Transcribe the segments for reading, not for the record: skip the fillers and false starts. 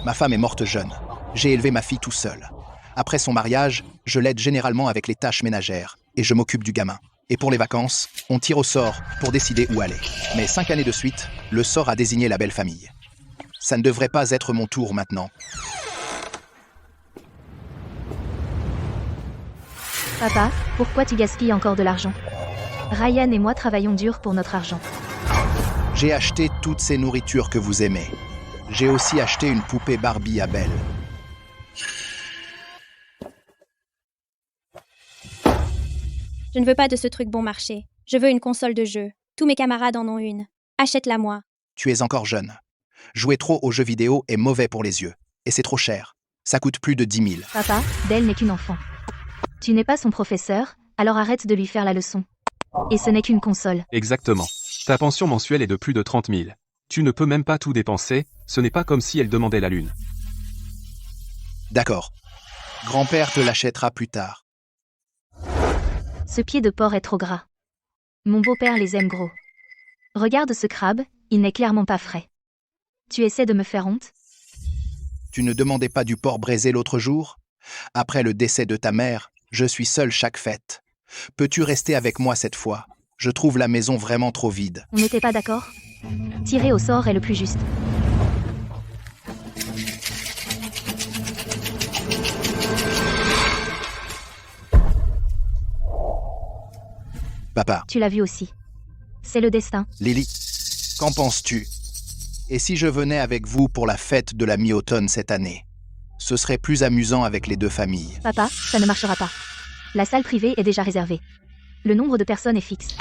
Ma femme est morte jeune. J'ai élevé ma fille tout seul. Après son mariage, je l'aide généralement avec les tâches ménagères et je m'occupe du gamin. Et pour les vacances, on tire au sort pour décider où aller. Mais 5 années de suite, le sort a désigné la belle famille. Ça ne devrait pas être mon tour maintenant. Papa, pourquoi tu gaspilles encore de l'argent? Ryan et moi travaillons dur pour notre argent. J'ai acheté toutes ces nourritures que vous aimez. J'ai aussi acheté une poupée Barbie à Belle. Je ne veux pas de ce truc bon marché. Je veux une console de jeu. Tous mes camarades en ont une. Achète-la moi. Tu es encore jeune. Jouer trop aux jeux vidéo est mauvais pour les yeux. Et c'est trop cher. Ça coûte plus de 10 000. Papa, Belle n'est qu'une enfant. Tu n'es pas son professeur, alors arrête de lui faire la leçon. Et ce n'est qu'une console. Exactement. Ta pension mensuelle est de plus de 30 000. Tu ne peux même pas tout dépenser, ce n'est pas comme si elle demandait la lune. D'accord. Grand-père te l'achètera plus tard. Ce pied de porc est trop gras. Mon beau-père les aime gros. Regarde ce crabe, il n'est clairement pas frais. Tu essaies de me faire honte? Tu ne demandais pas du porc braisé l'autre jour? Après le décès de ta mère, je suis seul chaque fête. Peux-tu rester avec moi cette fois? Je trouve la maison vraiment trop vide. On n'était pas d'accord? Tirer au sort est le plus juste. Papa, Tu l'as vu aussi. C'est le destin. Lily, qu'en penses-tu? Et si je venais avec vous pour la fête de la mi-automne cette année? Ce serait plus amusant avec les deux familles. Papa, ça ne marchera pas. La salle privée est déjà réservée. Le nombre de personnes est fixe.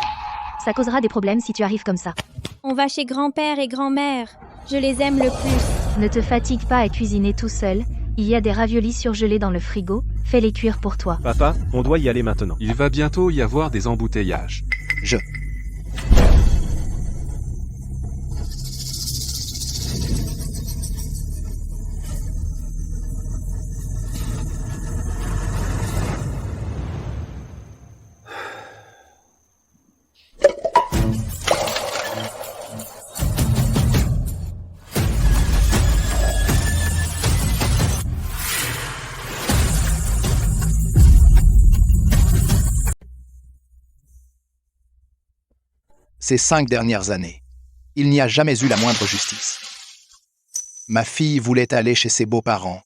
Ça causera des problèmes si tu arrives comme ça. On va chez grand-père et grand-mère. Je les aime le plus. Ne te fatigue pas à cuisiner tout seul. Il y a des raviolis surgelés dans le frigo. Fais-les cuire pour toi. Papa, on doit y aller maintenant. Il va bientôt y avoir des embouteillages. Je... Ces 5 dernières années, il n'y a jamais eu la moindre justice. Ma fille voulait aller chez ses beaux-parents.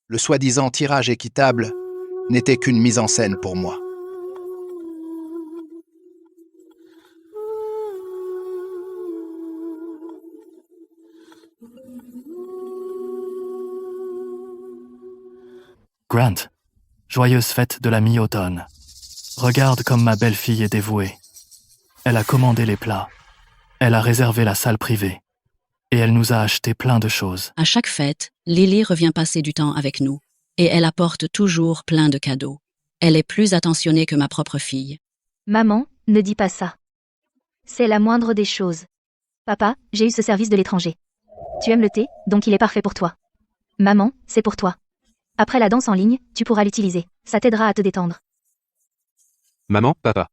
Le soi-disant tirage équitable n'était qu'une mise en scène pour moi. Grant, joyeuse fête de la mi-automne. Regarde comme ma belle-fille est dévouée. Elle a commandé les plats. Elle a réservé la salle privée. Et elle nous a acheté plein de choses. À chaque fête, Lily revient passer du temps avec nous. Et elle apporte toujours plein de cadeaux. Elle est plus attentionnée que ma propre fille. Maman, ne dis pas ça. C'est la moindre des choses. Papa, j'ai eu ce service de l'étranger. Tu aimes le thé, donc il est parfait pour toi. Maman, c'est pour toi. Après la danse en ligne, tu pourras l'utiliser. Ça t'aidera à te détendre. Maman, papa.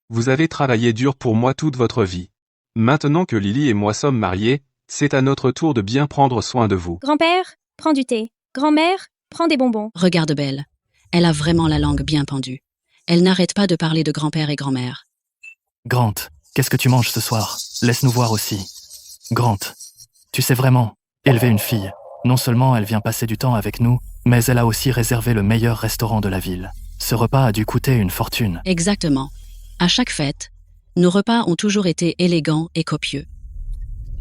Vous avez travaillé dur pour moi toute votre vie. Maintenant que Lily et moi sommes mariés, c'est à notre tour de bien prendre soin de vous. Grand-père, prends du thé. Grand-mère, prends des bonbons. Regarde Belle. Elle a vraiment la langue bien pendue. Elle n'arrête pas de parler de grand-père et grand-mère. Grant, qu'est-ce que tu manges ce soir? Laisse-nous voir aussi. Grant, tu sais vraiment, élever une fille. Non seulement elle vient passer du temps avec nous, mais elle a aussi réservé le meilleur restaurant de la ville. Ce repas a dû coûter une fortune. Exactement. À chaque fête, nos repas ont toujours été élégants et copieux.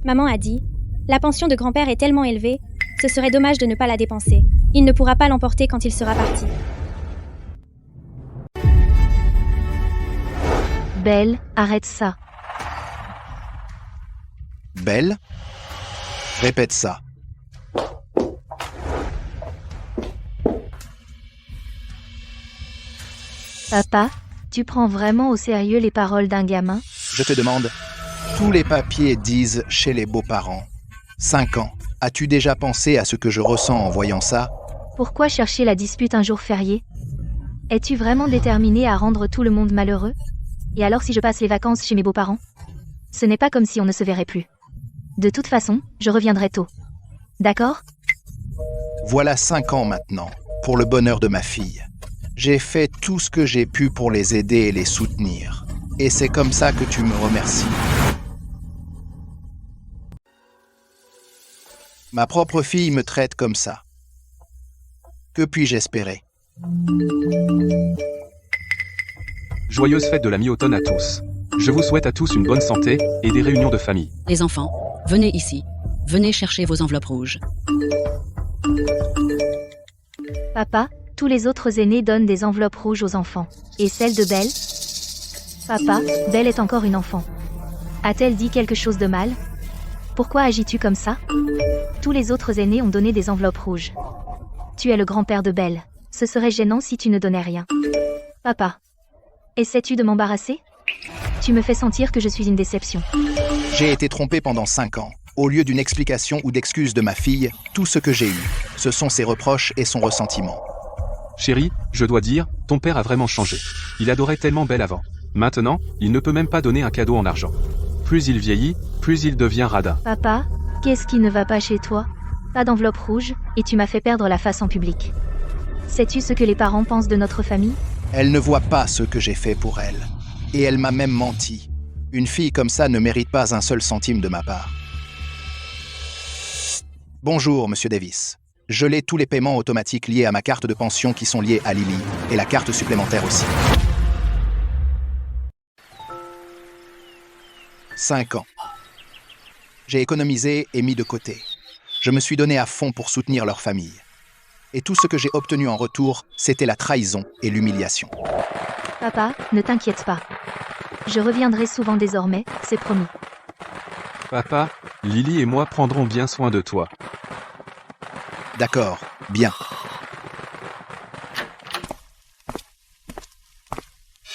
Maman a dit, la pension de grand-père est tellement élevée, ce serait dommage de ne pas la dépenser. Il ne pourra pas l'emporter quand il sera parti. Belle, arrête ça. Belle? Répète ça. Papa, tu prends vraiment au sérieux les paroles d'un gamin? Je te demande, tous les papiers disent chez les beaux-parents. 5 ans. As-tu déjà pensé à ce que je ressens en voyant ça? Pourquoi chercher la dispute un jour férié? Es-tu vraiment déterminé à rendre tout le monde malheureux? Et alors si je passe les vacances chez mes beaux-parents? Ce n'est pas comme si on ne se verrait plus. De toute façon, je reviendrai tôt. D'accord? Voilà 5 ans maintenant, pour le bonheur de ma fille. J'ai fait tout ce que j'ai pu pour les aider et les soutenir. Et c'est comme ça que tu me remercies. Ma propre fille me traite comme ça. Que puis-je espérer? Joyeuse fête de la mi-automne à tous. Je vous souhaite à tous une bonne santé et des réunions de famille. Les enfants, venez ici. Venez chercher vos enveloppes rouges. Papa, tous les autres aînés donnent des enveloppes rouges aux enfants. Et celle de Belle? Papa, Belle est encore une enfant. A-t-elle dit quelque chose de mal? Pourquoi agis-tu comme ça? Tous les autres aînés ont donné des enveloppes rouges. Tu es le grand-père de Belle. Ce serait gênant si tu ne donnais rien. Papa, essaies-tu de m'embarrasser? Tu me fais sentir que je suis une déception. J'ai été trompé pendant 5 ans. Au lieu d'une explication ou d'excuse de ma fille, tout ce que j'ai eu, ce sont ses reproches et son ressentiment. Chérie, je dois dire, ton père a vraiment changé. Il adorait tellement Belle avant. Maintenant, il ne peut même pas donner un cadeau en argent. Plus il vieillit, plus il devient radin. Papa, qu'est-ce qui ne va pas chez toi? Pas d'enveloppe rouge, et tu m'as fait perdre la face en public. Sais-tu ce que les parents pensent de notre famille? Elle ne voit pas ce que j'ai fait pour elle. Et elle m'a même menti. Une fille comme ça ne mérite pas un seul centime de ma part. Bonjour, Monsieur Davis. Je l'ai tous les paiements automatiques liés à ma carte de pension qui sont liés à Lily, et la carte supplémentaire aussi. 5 ans. J'ai économisé et mis de côté. Je me suis donné à fond pour soutenir leur famille. Et tout ce que j'ai obtenu en retour, c'était la trahison et l'humiliation. Papa, ne t'inquiète pas. Je reviendrai souvent désormais, c'est promis. Papa, Lily et moi prendrons bien soin de toi. D'accord, bien.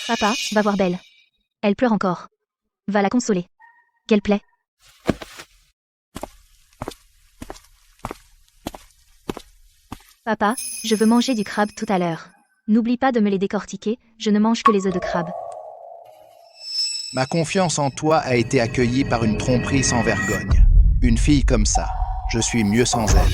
Papa, va voir Belle. Elle pleure encore. Va la consoler. Qu'elle plaît. Papa, je veux manger du crabe tout à l'heure. N'oublie pas de me les décortiquer, je ne mange que les œufs de crabe. Ma confiance en toi a été accueillie par une tromperie sans vergogne. Une fille comme ça, je suis mieux sans elle.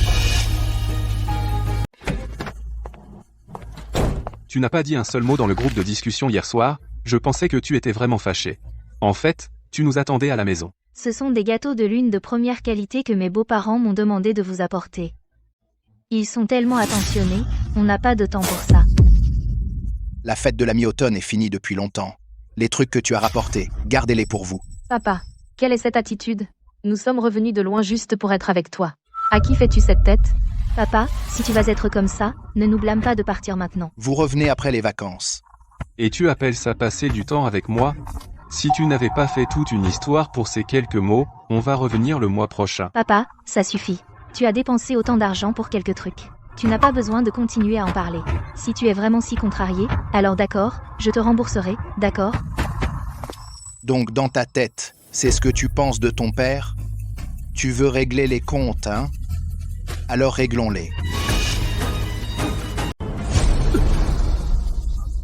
Tu n'as pas dit un seul mot dans le groupe de discussion hier soir, je pensais que tu étais vraiment fâché. En fait, tu nous attendais à la maison. Ce sont des gâteaux de lune de première qualité que mes beaux-parents m'ont demandé de vous apporter. Ils sont tellement attentionnés, on n'a pas de temps pour ça. La fête de la mi-automne est finie depuis longtemps. Les trucs que tu as rapportés, gardez-les pour vous. Papa, quelle est cette attitude? Nous sommes revenus de loin juste pour être avec toi. À qui fais-tu cette tête? Papa, si tu vas être comme ça, ne nous blâme pas de partir maintenant. Vous revenez après les vacances. Et tu appelles ça passer du temps avec moi? Si tu n'avais pas fait toute une histoire pour ces quelques mots, on va revenir le mois prochain. Papa, ça suffit. Tu as dépensé autant d'argent pour quelques trucs. Tu n'as pas besoin de continuer à en parler. Si tu es vraiment si contrarié, alors d'accord, je te rembourserai, d'accord? Donc dans ta tête, c'est ce que tu penses de ton père? Tu veux régler les comptes, hein? Alors réglons-les.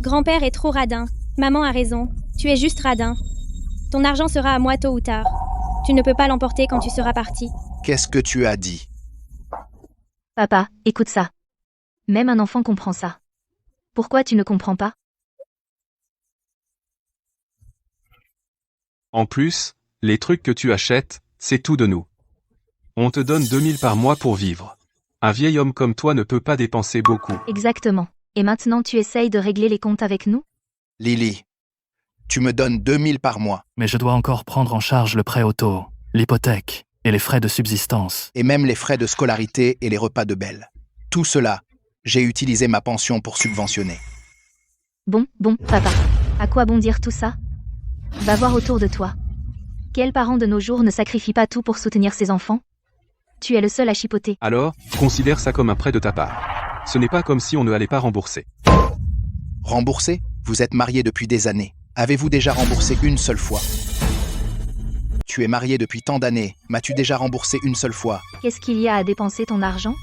Grand-père est trop radin. Maman a raison. Tu es juste radin. Ton argent sera à moi tôt ou tard. Tu ne peux pas l'emporter quand tu seras parti. Qu'est-ce que tu as dit? Papa, écoute ça. Même un enfant comprend ça. Pourquoi tu ne comprends pas? En plus, les trucs que tu achètes, c'est tout de nous. On te donne 2000 par mois pour vivre. Un vieil homme comme toi ne peut pas dépenser beaucoup. Exactement. Et maintenant tu essayes de régler les comptes avec nous? Lily, tu me donnes 2000 par mois. Mais je dois encore prendre en charge le prêt auto, l'hypothèque et les frais de subsistance. Et même les frais de scolarité et les repas de Belle. Tout cela, j'ai utilisé ma pension pour subventionner. Bon, papa. À quoi bon dire tout ça? Va voir autour de toi. Quel parent de nos jours ne sacrifie pas tout pour soutenir ses enfants? Tu es le seul à chipoter. Alors, considère ça comme un prêt de ta part. Ce n'est pas comme si on ne allait pas rembourser. Rembourser? Vous êtes mariés depuis des années. Avez-vous déjà remboursé une seule fois? Tu es marié depuis tant d'années. M'as-tu déjà remboursé une seule fois? Qu'est-ce qu'il y a à dépenser ton argent?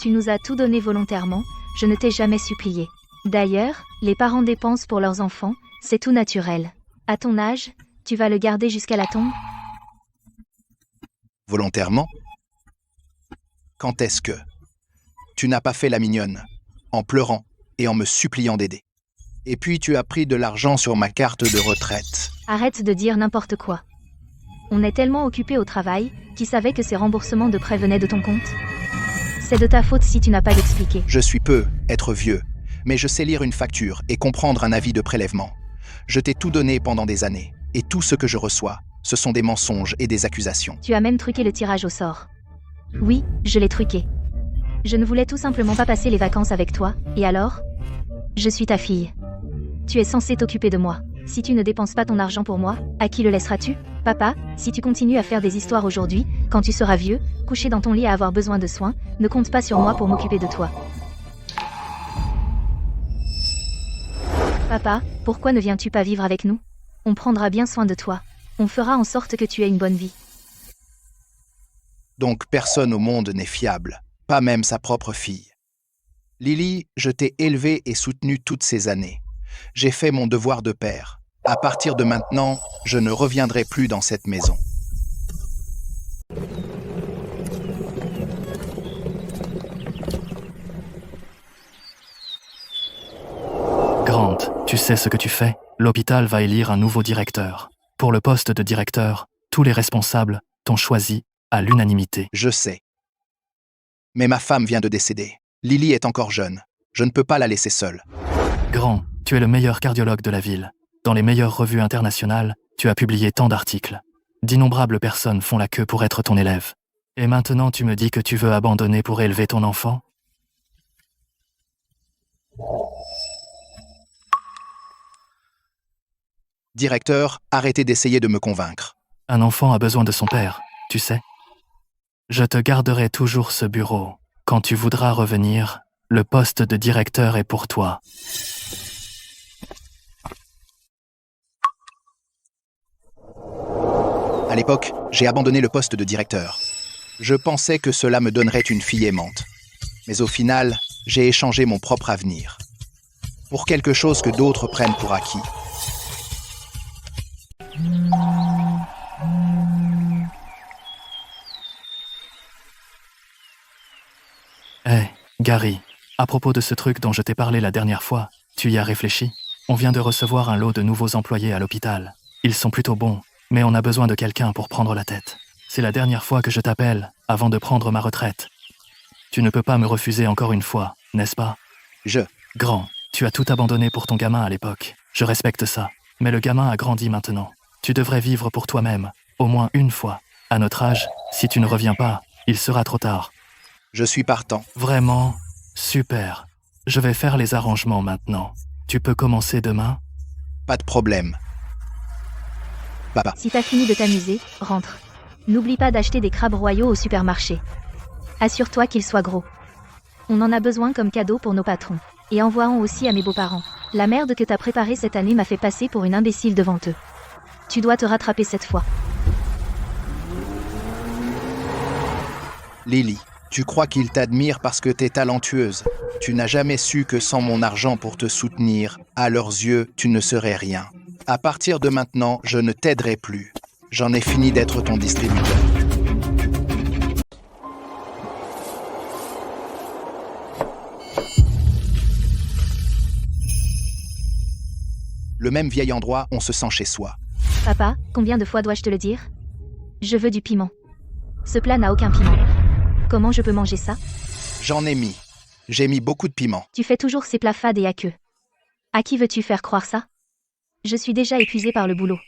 Tu nous as tout donné volontairement, je ne t'ai jamais supplié. D'ailleurs, les parents dépensent pour leurs enfants, c'est tout naturel. À ton âge, tu vas le garder jusqu'à la tombe? Volontairement? Quand est-ce que? Tu n'as pas fait la mignonne, en pleurant et en me suppliant d'aider. Et puis tu as pris de l'argent sur ma carte de retraite. Arrête de dire n'importe quoi. On est tellement occupé au travail, qui savait que ces remboursements de prêts venaient de ton compte? C'est de ta faute si tu n'as pas d'expliquer. Je suis peu, être vieux, mais je sais lire une facture et comprendre un avis de prélèvement. Je t'ai tout donné pendant des années, et tout ce que je reçois, ce sont des mensonges et des accusations. Tu as même truqué le tirage au sort. Oui, je l'ai truqué. Je ne voulais tout simplement pas passer les vacances avec toi, et alors? Je suis ta fille. Tu es censé t'occuper de moi. Si tu ne dépenses pas ton argent pour moi, à qui le laisseras-tu? Papa, si tu continues à faire des histoires aujourd'hui, quand tu seras vieux, couché dans ton lit à avoir besoin de soins, ne compte pas sur moi pour m'occuper de toi. Papa, pourquoi ne viens-tu pas vivre avec nous? On prendra bien soin de toi. On fera en sorte que tu aies une bonne vie. Donc personne au monde n'est fiable, pas même sa propre fille. Lily, je t'ai élevée et soutenue toutes ces années. J'ai fait mon devoir de père. À partir de maintenant, je ne reviendrai plus dans cette maison. Grant, tu sais ce que tu fais? L'hôpital va élire un nouveau directeur. Pour le poste de directeur, tous les responsables t'ont choisi à l'unanimité. Je sais. Mais ma femme vient de décéder. Lily est encore jeune. Je ne peux pas la laisser seule. Grant, tu es le meilleur cardiologue de la ville. Dans les meilleures revues internationales, tu as publié tant d'articles. D'innombrables personnes font la queue pour être ton élève. Et maintenant tu me dis que tu veux abandonner pour élever ton enfant? Directeur, arrêtez d'essayer de me convaincre. Un enfant a besoin de son père, tu sais. Je te garderai toujours ce bureau. Quand tu voudras revenir, le poste de directeur est pour toi. À l'époque, j'ai abandonné le poste de directeur. Je pensais que cela me donnerait une fille aimante. Mais au final, j'ai échangé mon propre avenir. Pour quelque chose que d'autres prennent pour acquis. Hé, Gary, à propos de ce truc dont je t'ai parlé la dernière fois, tu y as réfléchi? On vient de recevoir un lot de nouveaux employés à l'hôpital. Ils sont plutôt bons, mais on a besoin de quelqu'un pour prendre la tête. C'est la dernière fois que je t'appelle, avant de prendre ma retraite. Tu ne peux pas me refuser encore une fois, n'est-ce pas? Grand, tu as tout abandonné pour ton gamin à l'époque. Je respecte ça. Mais le gamin a grandi maintenant. Tu devrais vivre pour toi-même, au moins une fois. À notre âge, si tu ne reviens pas, il sera trop tard. Je suis partant. Vraiment? Super. Je vais faire les arrangements maintenant. Tu peux commencer demain? Pas de problème. Papa. Si t'as fini de t'amuser, rentre. N'oublie pas d'acheter des crabes royaux au supermarché. Assure-toi qu'ils soient gros. On en a besoin comme cadeau pour nos patrons. Et envoie-en aussi à mes beaux-parents. La merde que t'as préparée cette année m'a fait passer pour une imbécile devant eux. Tu dois te rattraper cette fois. Lily, tu crois qu'ils t'admirent parce que t'es talentueuse. Tu n'as jamais su que sans mon argent pour te soutenir, à leurs yeux, tu ne serais rien. À partir de maintenant, je ne t'aiderai plus. J'en ai fini d'être ton distributeur. Le même vieil endroit, on se sent chez soi. Papa, combien de fois dois-je te le dire? Je veux du piment. Ce plat n'a aucun piment. Comment je peux manger ça? J'en ai mis. J'ai mis beaucoup de piment. Tu fais toujours ces plats fades et aqueux. À qui veux-tu faire croire ça? Je suis déjà épuisée par le boulot.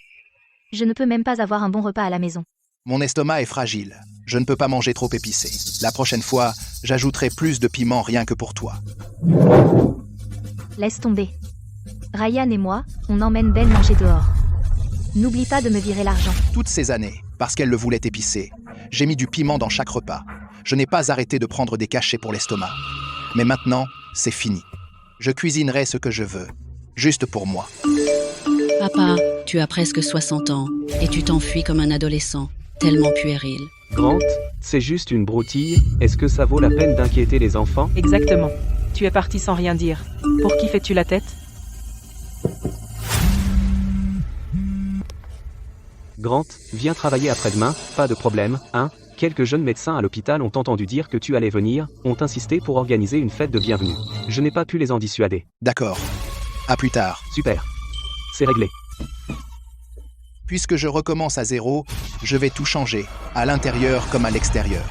Je ne peux même pas avoir un bon repas à la maison. Mon estomac est fragile. Je ne peux pas manger trop épicé. La prochaine fois, j'ajouterai plus de piment rien que pour toi. Laisse tomber. Ryan et moi, on emmène Ben manger dehors. N'oublie pas de me virer l'argent. Toutes ces années, parce qu'elle le voulait épicé, j'ai mis du piment dans chaque repas. Je n'ai pas arrêté de prendre des cachets pour l'estomac. Mais maintenant, c'est fini. Je cuisinerai ce que je veux, juste pour moi. Papa, tu as presque 60 ans et tu t'enfuis comme un adolescent, tellement puéril. Grant, c'est juste une broutille, est-ce que ça vaut la peine d'inquiéter les enfants? Exactement. Tu es parti sans rien dire. Pour qui fais-tu la tête? Grant, viens travailler après-demain, pas de problème, hein? Quelques jeunes médecins à l'hôpital ont entendu dire que tu allais venir, ont insisté pour organiser une fête de bienvenue. Je n'ai pas pu les en dissuader. D'accord. À plus tard. Super. C'est réglé. Puisque je recommence à zéro, je vais tout changer, à l'intérieur comme à l'extérieur.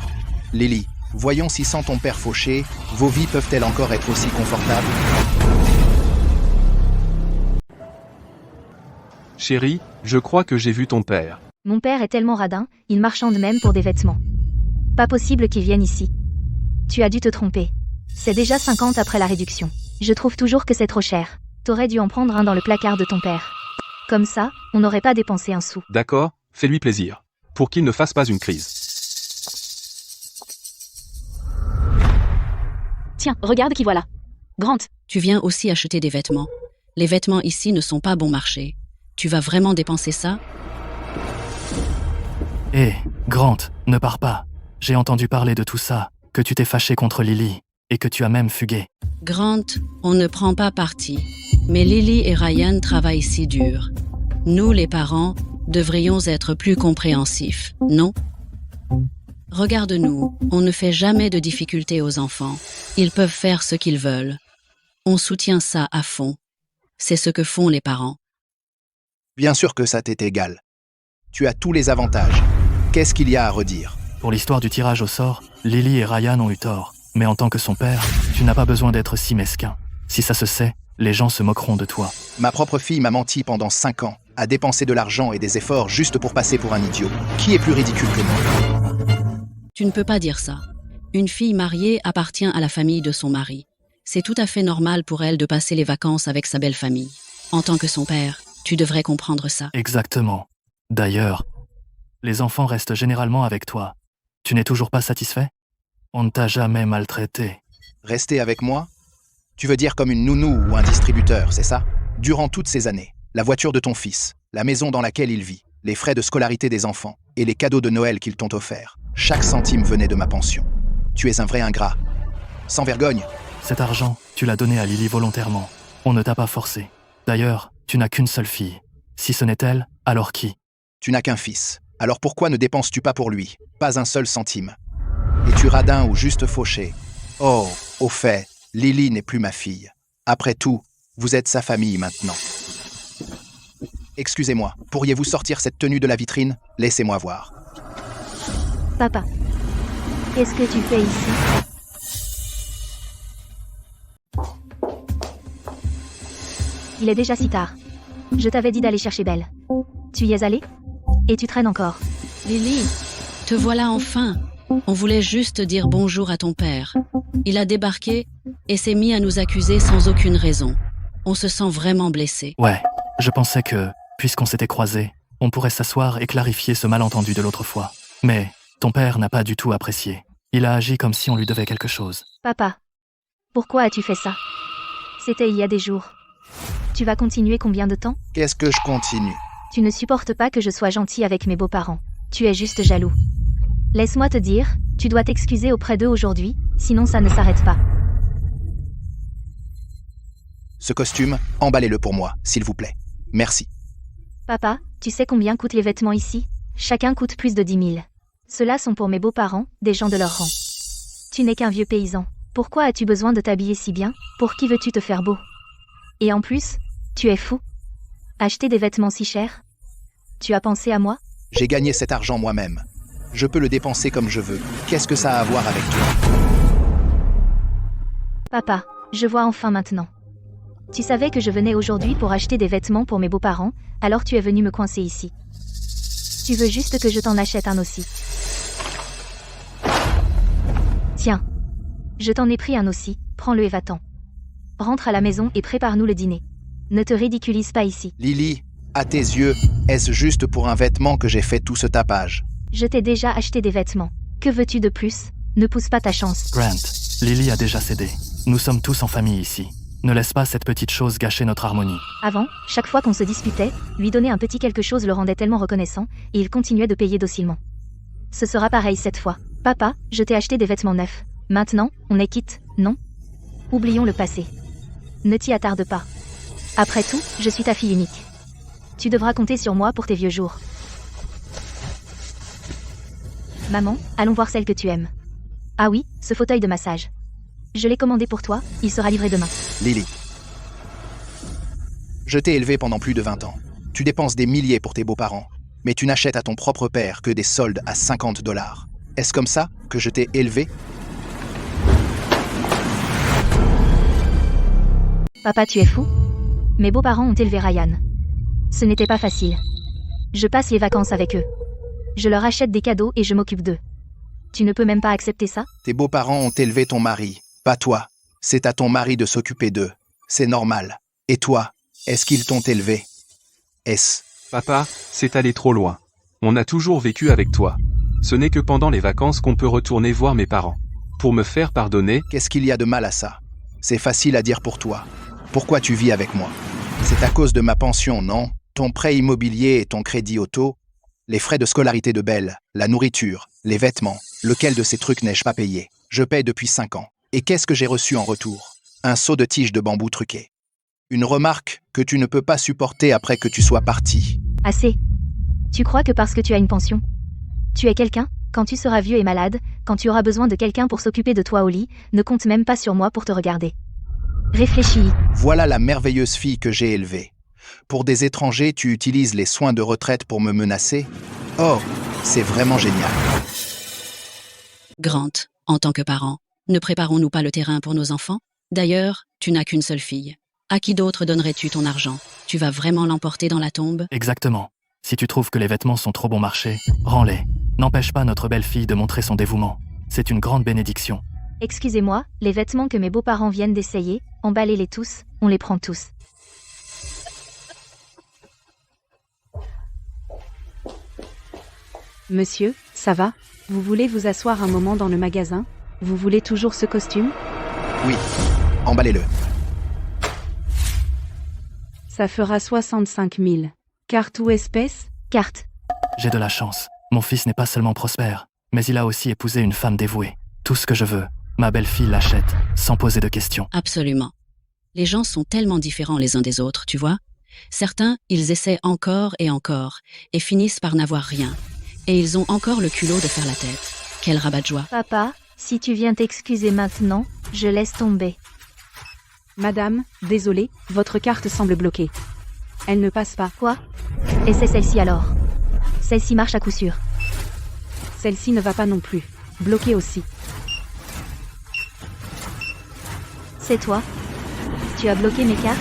Lily, voyons si sans ton père fauché, vos vies peuvent-elles encore être aussi confortables? Chérie, je crois que j'ai vu ton père. Mon père est tellement radin, il marchande même pour des vêtements. Pas possible qu'il vienne ici. Tu as dû te tromper. C'est déjà 50 après la réduction. Je trouve toujours que c'est trop cher. T'aurais dû en prendre un dans le placard de ton père. Comme ça, on n'aurait pas dépensé un sou. D'accord, fais-lui plaisir. Pour qu'il ne fasse pas une crise. Tiens, regarde qui voilà. Grant, Tu viens aussi acheter des vêtements. Les vêtements ici ne sont pas bon marché. Tu vas vraiment dépenser ça? Hé, Grant, ne pars pas. J'ai entendu parler de tout ça, que tu t'es fâché contre Lily, et que tu as même fugué. Grant, on ne prend pas parti. Mais Lily et Ryan travaillent si dur. Nous, les parents, devrions être plus compréhensifs, non? Regarde-nous, on ne fait jamais de difficultés aux enfants. Ils peuvent faire ce qu'ils veulent. On soutient ça à fond. C'est ce que font les parents. Bien sûr que ça t'est égal. Tu as tous les avantages. Qu'est-ce qu'il y a à redire? Pour l'histoire du tirage au sort, Lily et Ryan ont eu tort. Mais en tant que son père, tu n'as pas besoin d'être si mesquin. Si ça se sait, les gens se moqueront de toi. Ma propre fille m'a menti pendant 5 ans, a dépensé de l'argent et des efforts juste pour passer pour un idiot. Qui est plus ridicule que moi? Tu ne peux pas dire ça. Une fille mariée appartient à la famille de son mari. C'est tout à fait normal pour elle de passer les vacances avec sa belle famille. En tant que son père, tu devrais comprendre ça. Exactement. D'ailleurs, les enfants restent généralement avec toi. Tu n'es toujours pas satisfait? On ne t'a jamais maltraité. Rester avec moi? Tu veux dire comme une nounou ou un distributeur, c'est ça? Durant toutes ces années, la voiture de ton fils, la maison dans laquelle il vit, les frais de scolarité des enfants et les cadeaux de Noël qu'ils t'ont offerts, chaque centime venait de ma pension. Tu es un vrai ingrat. Sans vergogne. Cet argent, tu l'as donné à Lily volontairement. On ne t'a pas forcé. D'ailleurs, tu n'as qu'une seule fille. Si ce n'est elle, alors qui? Tu n'as qu'un fils. Alors pourquoi ne dépenses-tu pas pour lui? Pas un seul centime. Es-tu radin ou juste fauché? Oh, au fait, Lily n'est plus ma fille. Après tout, vous êtes sa famille maintenant. Excusez-moi, pourriez-vous sortir cette tenue de la vitrine? Laissez-moi voir. papa. Qu'est-ce que tu fais ici? Il est déjà si tard. Je t'avais dit d'aller chercher Belle. Tu y es allé? Et tu traînes encore. Lily, te voilà enfin. On voulait juste dire bonjour à ton père. Il a débarqué et s'est mis à nous accuser sans aucune raison. On se sent vraiment blessé. Ouais, je pensais que, puisqu'on s'était croisés, on pourrait s'asseoir et clarifier ce malentendu de l'autre fois. Mais ton père n'a pas du tout apprécié. Il a agi comme si on lui devait quelque chose. Papa, pourquoi as-tu fait ça? C'était il y a des jours. Tu vas continuer combien de temps? Qu'est-ce que je continue? Tu ne supportes pas que je sois gentil avec mes beaux-parents. Tu es juste jaloux. Laisse-moi te dire, tu dois t'excuser auprès d'eux aujourd'hui, sinon ça ne s'arrête pas. Ce costume, emballez-le pour moi, s'il vous plaît. Merci. Papa, tu sais combien coûtent les vêtements ici? Chacun coûte plus de 10 000. Ceux-là sont pour mes beaux-parents, des gens de leur rang. Tu n'es qu'un vieux paysan. Pourquoi as-tu besoin de t'habiller si bien? Pour qui veux-tu te faire beau? Et en plus, tu es fou. Acheter des vêtements si chers? Tu as pensé à moi? J'ai gagné cet argent moi-même. Je peux le dépenser comme je veux. Qu'est-ce que ça a à voir avec toi? Papa, je vois enfin maintenant. Tu savais que je venais aujourd'hui pour acheter des vêtements pour mes beaux-parents, alors tu es venu me coincer ici. Tu veux juste que je t'en achète un aussi. Tiens, je t'en ai pris un aussi, prends-le et va-t'en. Rentre à la maison et prépare-nous le dîner. Ne te ridiculise pas ici. Lily, à tes yeux, est-ce juste pour un vêtement que j'ai fait tout ce tapage? Je t'ai déjà acheté des vêtements. Que veux-tu de plus? Ne pousse pas ta chance. Grant, Lily a déjà cédé. Nous sommes tous en famille ici. Ne laisse pas cette petite chose gâcher notre harmonie. Avant, chaque fois qu'on se disputait, lui donner un petit quelque chose le rendait tellement reconnaissant, et il continuait de payer docilement. Ce sera pareil cette fois. Papa, je t'ai acheté des vêtements neufs. Maintenant, on est quitte, non? Oublions le passé. Ne t'y attarde pas. Après tout, je suis ta fille unique. Tu devras compter sur moi pour tes vieux jours. Maman, allons voir celle que tu aimes. Ah oui, ce fauteuil de massage. Je l'ai commandé pour toi, il sera livré demain. Lily. Je t'ai élevé pendant plus de 20 ans. Tu dépenses des milliers pour tes beaux-parents, mais tu n'achètes à ton propre père que des soldes à 50 $. Est-ce comme ça que je t'ai élevé? Papa, tu es fou? Mes beaux-parents ont élevé Ryan. Ce n'était pas facile. Je passe les vacances avec eux. Je leur achète des cadeaux et je m'occupe d'eux. Tu ne peux même pas accepter ça? Tes beaux-parents ont élevé ton mari, pas toi. C'est à ton mari de s'occuper d'eux. C'est normal. Et toi, est-ce qu'ils t'ont élevé? Est-ce... Papa, c'est allé trop loin. On a toujours vécu avec toi. Ce n'est que pendant les vacances qu'on peut retourner voir mes parents. Pour me faire pardonner, Qu'est-ce qu'il y a de mal à ça? C'est facile à dire pour toi. Pourquoi tu vis avec moi? C'est à cause de ma pension, non? Ton prêt immobilier et ton crédit auto? Les frais de scolarité de Belle, la nourriture, les vêtements, lequel de ces trucs n'ai-je pas payé? Je paye depuis 5 ans. Et qu'est-ce que j'ai reçu en retour? Un seau de tige de bambou truqué. Une remarque que tu ne peux pas supporter après que tu sois parti. Assez. Tu crois que parce que tu as une pension? Tu es quelqu'un? Quand tu seras vieux et malade, quand tu auras besoin de quelqu'un pour s'occuper de toi au lit, ne compte même pas sur moi pour te regarder. Réfléchis. Voilà la merveilleuse fille que j'ai élevée. Pour des étrangers, tu utilises les soins de retraite pour me menacer? Oh, c'est vraiment génial. Grant, en tant que parent, ne préparons-nous pas le terrain pour nos enfants? D'ailleurs, tu n'as qu'une seule fille. À qui d'autre donnerais-tu ton argent? Tu vas vraiment l'emporter dans la tombe? Exactement. Si tu trouves que les vêtements sont trop bon marché, rends-les. N'empêche pas notre belle-fille de montrer son dévouement. C'est une grande bénédiction. Excusez-moi, les vêtements que mes beaux-parents viennent d'essayer, emballez-les tous, on les prend tous. Monsieur, ça va? Vous voulez vous asseoir un moment dans le magasin? Vous voulez toujours ce costume? Oui, emballez-le. Ça fera 65 000. Carte ou espèce? Carte. J'ai de la chance. Mon fils n'est pas seulement prospère, mais il a aussi épousé une femme dévouée. Tout ce que je veux, ma belle-fille l'achète, sans poser de questions. Absolument. Les gens sont tellement différents les uns des autres, tu vois? Certains, ils essaient encore et finissent par n'avoir rien. Et ils ont encore le culot de faire la tête. Quel rabat-de-joie. Papa, si tu viens t'excuser maintenant, je laisse tomber. Madame, désolée, votre carte semble bloquée. Elle ne passe pas. Quoi? Et c'est celle-ci alors? Celle-ci marche à coup sûr. Celle-ci ne va pas non plus. Bloquée aussi. C'est toi? Tu as bloqué mes cartes?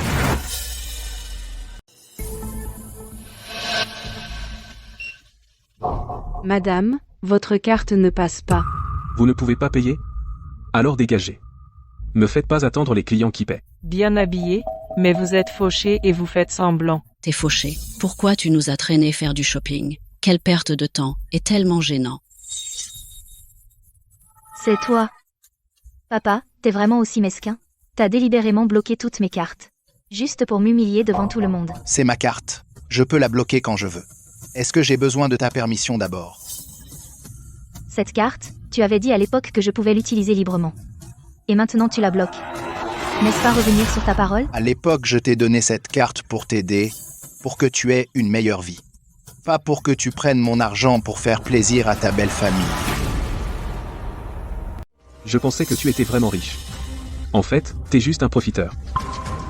Madame, votre carte ne passe pas. Vous ne pouvez pas payer? Alors dégagez. Me faites pas attendre les clients qui paient. Bien habillé, mais vous êtes fauché et vous faites semblant. T'es fauché. Pourquoi tu nous as traîné faire du shopping? Quelle perte de temps, et tellement gênant. C'est toi. Papa, t'es vraiment aussi mesquin? T'as délibérément bloqué toutes mes cartes. Juste pour m'humilier devant tout le monde. C'est ma carte. Je peux la bloquer quand je veux. Est-ce que j'ai besoin de ta permission d'abord? Cette carte, tu avais dit à l'époque que je pouvais l'utiliser librement. Et maintenant tu la bloques. N'est-ce pas revenir sur ta parole? À l'époque, je t'ai donné cette carte pour t'aider, pour que tu aies une meilleure vie. Pas pour que tu prennes mon argent pour faire plaisir à ta belle famille. Je pensais que tu étais vraiment riche. En fait, t'es juste un profiteur.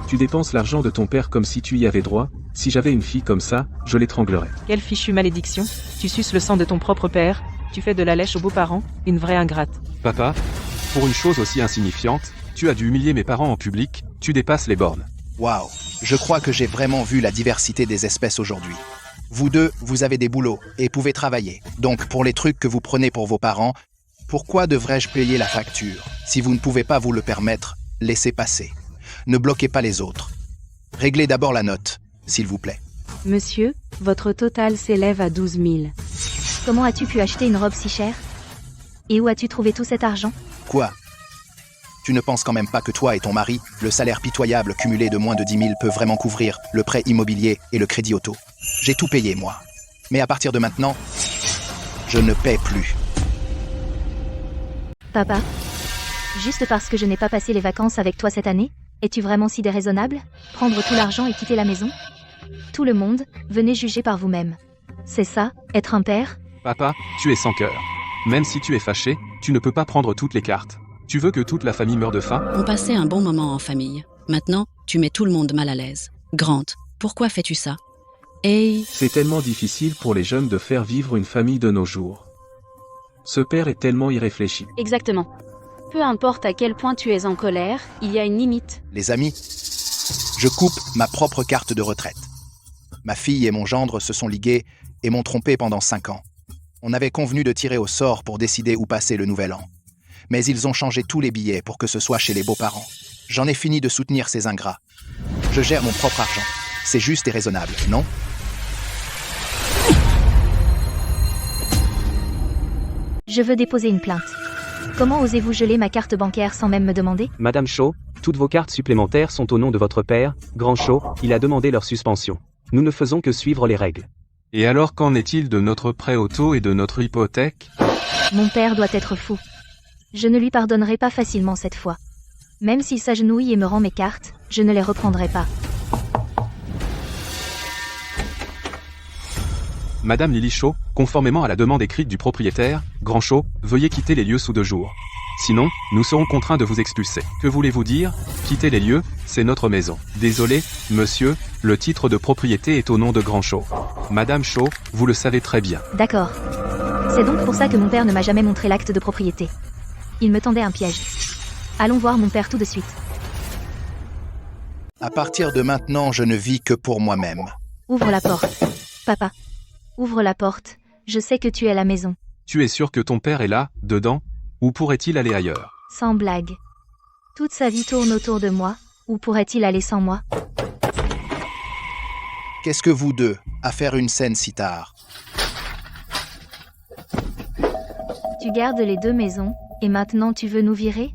Tu dépenses l'argent de ton père comme si tu y avais droit. Si j'avais une fille comme ça, je l'étranglerais. Quelle fichue malédiction. Tu suces le sang de ton propre père. Tu fais de la lèche aux beaux-parents. Une vraie ingrate. papa, pour une chose aussi insignifiante, tu as dû humilier mes parents en public, tu dépasses les bornes. Waouh, je crois que j'ai vraiment vu la diversité des espèces aujourd'hui. Vous deux, vous avez des boulots et pouvez travailler. Donc pour les trucs que vous prenez pour vos parents, pourquoi devrais-je payer la facture? Si vous ne pouvez pas vous le permettre, laissez passer. Ne bloquez pas les autres. Réglez d'abord la note, s'il vous plaît. Monsieur, votre total s'élève à 12 000. Comment as-tu pu acheter une robe si chère? Et où as-tu trouvé tout cet argent? Quoi? Tu ne penses quand même pas que toi et ton mari, le salaire pitoyable cumulé de moins de 10 000 peut vraiment couvrir le prêt immobilier et le crédit auto? J'ai tout payé, moi. Mais à partir de maintenant, je ne paie plus. Papa, juste parce que je n'ai pas passé les vacances avec toi cette année, es-tu vraiment si déraisonnable? Prendre tout l'argent et quitter la maison? Tout le monde, venez juger par vous-même. C'est ça, être un père? Papa, tu es sans cœur. Même si tu es fâché, tu ne peux pas prendre toutes les cartes. Tu veux que toute la famille meure de faim? On passait un bon moment en famille. Maintenant, tu mets tout le monde mal à l'aise. Grant, pourquoi fais-tu ça? Et... C'est tellement difficile pour les jeunes de faire vivre une famille de nos jours. Ce père est tellement irréfléchi. Exactement. Peu importe à quel point tu es en colère, il y a une limite. Les amis, je coupe ma propre carte de retraite. Ma fille et mon gendre se sont ligués et m'ont trompé pendant 5 ans. On avait convenu de tirer au sort pour décider où passer le nouvel an. Mais ils ont changé tous les billets pour que ce soit chez les beaux-parents. J'en ai fini de soutenir ces ingrats. Je gère mon propre argent. C'est juste et raisonnable, non? Je veux déposer une plainte. Comment osez-vous geler ma carte bancaire sans même me demander? Madame Shaw, toutes vos cartes supplémentaires sont au nom de votre père, Grand Shaw, il a demandé leur suspension. Nous ne faisons que suivre les règles. Et alors qu'en est-il de notre prêt auto et de notre hypothèque? Mon père doit être fou. Je ne lui pardonnerai pas facilement cette fois. Même s'il s'agenouille et me rend mes cartes, je ne les reprendrai pas. Madame Lily Shaw, conformément à la demande écrite du propriétaire, Grand Shaw, veuillez quitter les lieux sous 2 jours. Sinon, nous serons contraints de vous expulser. Que voulez-vous dire? Quitter les lieux, c'est notre maison. Désolé, monsieur, le titre de propriété est au nom de Grand Shaw. Madame Shaw, vous le savez très bien. D'accord. C'est donc pour ça que mon père ne m'a jamais montré l'acte de propriété. Il me tendait un piège. Allons voir mon père tout de suite. À partir de maintenant, je ne vis que pour moi-même. Ouvre la porte. Papa. Ouvre la porte. Je sais que tu es à la maison. Tu es sûr que ton père est là, dedans? Ou pourrait-il aller ailleurs? Sans blague. Toute sa vie tourne autour de moi. Où pourrait-il aller sans moi? Qu'est-ce que vous deux, à faire une scène si tard? Tu gardes les 2 maisons, et maintenant tu veux nous virer?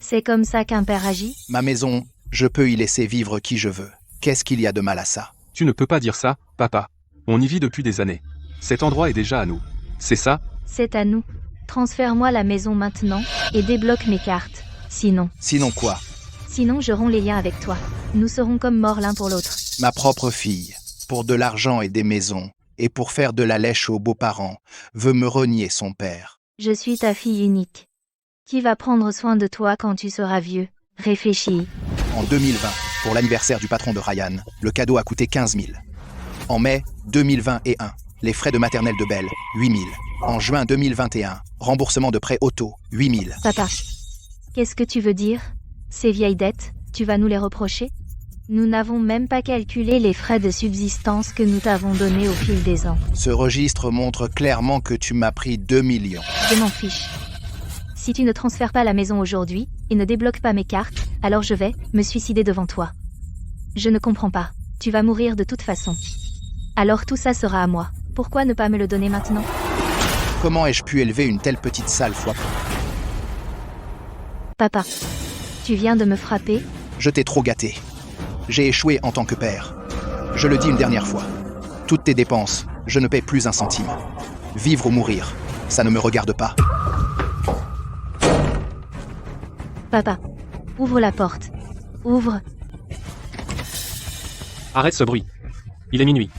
C'est comme ça qu'un père agit? Ma maison, je peux y laisser vivre qui je veux. Qu'est-ce qu'il y a de mal à ça? Tu ne peux pas dire ça, papa. On y vit depuis des années. Cet endroit est déjà à nous. C'est ça? C'est à nous. Transfère-moi la maison maintenant, et débloque mes cartes. Sinon... Sinon quoi? Sinon je romps les liens avec toi. Nous serons comme morts l'un pour l'autre. Ma propre fille, pour de l'argent et des maisons, et pour faire de la lèche aux beaux-parents, veut me renier son père. Je suis ta fille unique. Qui va prendre soin de toi quand tu seras vieux? Réfléchis. En 2020, pour l'anniversaire du patron de Ryan, le cadeau a coûté 15 000. En mai 2021, les frais de maternelle de Belle, 8 000. En juin 2021, remboursement de prêt auto, 8 000. Papa, qu'est-ce que tu veux dire? Ces vieilles dettes, tu vas nous les reprocher? Nous n'avons même pas calculé les frais de subsistance que nous t'avons donnés au fil des ans. Ce registre montre clairement que tu m'as pris 2 millions. Je m'en fiche. Si tu ne transfères pas la maison aujourd'hui, et ne débloques pas mes cartes, alors je vais me suicider devant toi. Je ne comprends pas. Tu vas mourir de toute façon. Alors tout ça sera à moi. Pourquoi ne pas me le donner maintenant? Comment ai-je pu élever une telle petite sale fois? Papa, tu viens de me frapper? Je t'ai trop gâté. J'ai échoué en tant que père. Je le dis une dernière fois. Toutes tes dépenses, je ne paie plus un centime. Vivre ou mourir, ça ne me regarde pas. Papa, ouvre la porte. Ouvre. Arrête ce bruit. Il est minuit.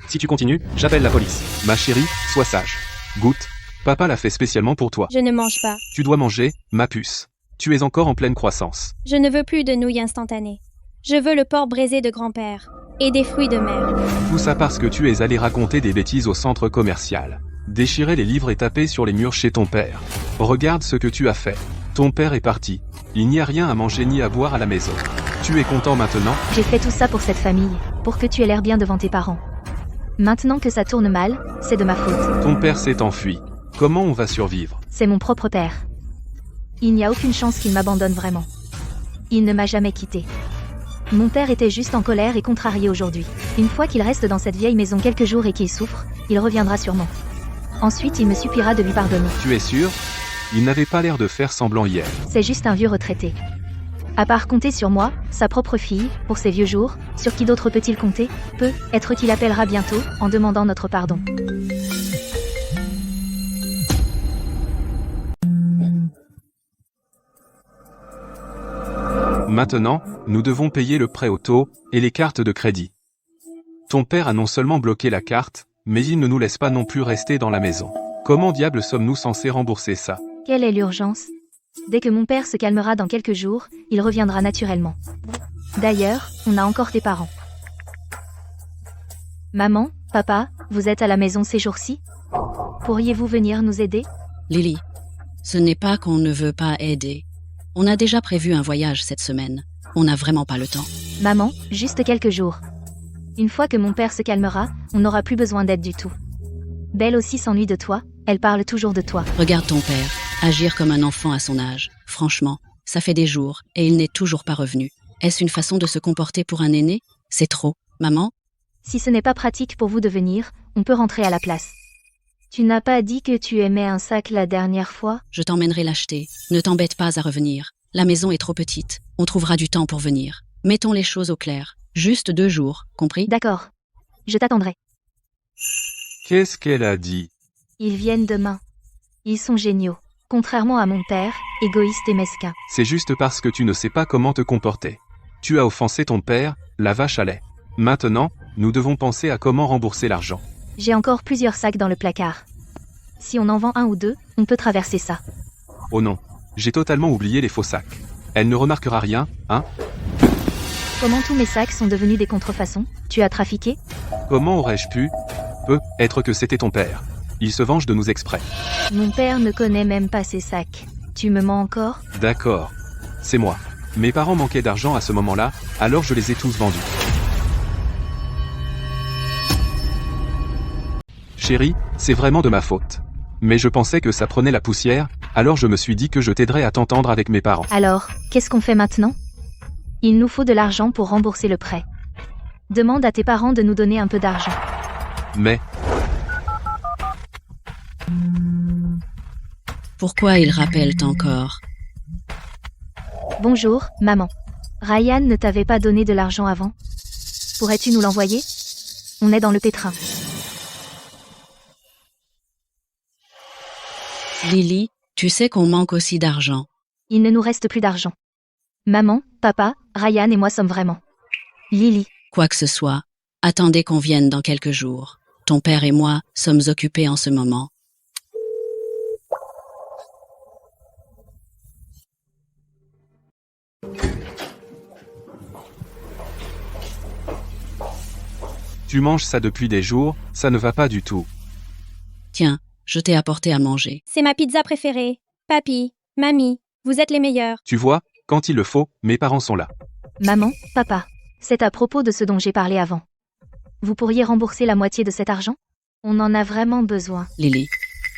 Si tu continues, j'appelle la police. Ma chérie, sois sage. Goûte. Papa l'a fait spécialement pour toi. Je ne mange pas. Tu dois manger, ma puce. Tu es encore en pleine croissance. Je ne veux plus de nouilles instantanées. Je veux le porc braisé de grand-père. Et des fruits de mer. Tout ça parce que tu es allé raconter des bêtises au centre commercial. Déchirer les livres et taper sur les murs chez ton père. Regarde ce que tu as fait. Ton père est parti. Il n'y a rien à manger ni à boire à la maison. Tu es content maintenant? J'ai fait tout ça pour cette famille, pour que tu aies l'air bien devant tes parents. Maintenant que ça tourne mal, c'est de ma faute. Ton père s'est enfui. Comment on va survivre? C'est mon propre père. Il n'y a aucune chance qu'il m'abandonne vraiment. Il ne m'a jamais quitté. Mon père était juste en colère et contrarié aujourd'hui. Une fois qu'il reste dans cette vieille maison quelques jours et qu'il souffre, il reviendra sûrement. Ensuite, il me suppliera de lui pardonner. Tu es sûr? Il n'avait pas l'air de faire semblant hier. C'est juste un vieux retraité. À part compter sur moi, sa propre fille, pour ses vieux jours, sur qui d'autre peut-il compter? Peut-être qu'il appellera bientôt, en demandant notre pardon. Maintenant, nous devons payer le prêt auto et les cartes de crédit. Ton père a non seulement bloqué la carte, mais il ne nous laisse pas non plus rester dans la maison. Comment diable sommes-nous censés rembourser ça? Quelle est l'urgence? Dès que mon père se calmera dans quelques jours, il reviendra naturellement. D'ailleurs, on a encore tes parents. Maman, papa, vous êtes à la maison ces jours-ci? Pourriez-vous venir nous aider? Lily, ce n'est pas qu'on ne veut pas aider. On a déjà prévu un voyage cette semaine. On n'a vraiment pas le temps. Maman, juste quelques jours. Une fois que mon père se calmera, on n'aura plus besoin d'aide du tout. Belle aussi s'ennuie de toi, elle parle toujours de toi. Regarde ton père, agir comme un enfant à son âge. Franchement, ça fait des jours, et il n'est toujours pas revenu. Est-ce une façon de se comporter pour un aîné? C'est trop. Maman? Si ce n'est pas pratique pour vous de venir, on peut rentrer à la place. Tu n'as pas dit que tu aimais un sac la dernière fois? Je t'emmènerai l'acheter. Ne t'embête pas à revenir. La maison est trop petite. On trouvera du temps pour venir. Mettons les choses au clair. Juste 2 jours, compris? D'accord. Je t'attendrai. Qu'est-ce qu'elle a dit? Ils viennent demain. Ils sont géniaux. Contrairement à mon père, égoïste et mesquin. C'est juste parce que tu ne sais pas comment te comporter. Tu as offensé ton père, la vache à lait. Maintenant, nous devons penser à comment rembourser l'argent. J'ai encore plusieurs sacs dans le placard. Si on en vend 1 ou 2, on peut traverser ça. Oh non, j'ai totalement oublié les faux sacs. Elle ne remarquera rien, hein? Comment tous mes sacs sont devenus des contrefaçons? Tu as trafiqué? Comment aurais-je pu? Peut-être que c'était ton père. Il se venge de nous exprès. Mon père ne connaît même pas ces sacs. Tu me mens encore? D'accord. C'est moi. Mes parents manquaient d'argent à ce moment-là, alors je les ai tous vendus. Chérie, c'est vraiment de ma faute. Mais je pensais que ça prenait la poussière, alors je me suis dit que je t'aiderais à t'entendre avec mes parents. Alors, qu'est-ce qu'on fait maintenant? Il nous faut de l'argent pour rembourser le prêt. Demande à tes parents de nous donner un peu d'argent. Mais, Pourquoi ils rappellent encore? Bonjour, maman. Ryan ne t'avait pas donné de l'argent avant? Pourrais-tu nous l'envoyer? On est dans le pétrin. Lily, tu sais qu'on manque aussi d'argent. Il ne nous reste plus d'argent. Maman, papa, Ryan et moi sommes vraiment. Lily. Quoi que ce soit, attendez qu'on vienne dans quelques jours. Ton père et moi sommes occupés en ce moment. tu manges ça depuis des jours, ça ne va pas du tout. Tiens, je t'ai apporté à manger. C'est ma pizza préférée. Papi, mamie, vous êtes les meilleurs. Tu vois, quand il le faut, mes parents sont là. Maman, papa, c'est à propos de ce dont j'ai parlé avant. Vous pourriez rembourser la moitié de cet argent? On en a vraiment besoin. Lily,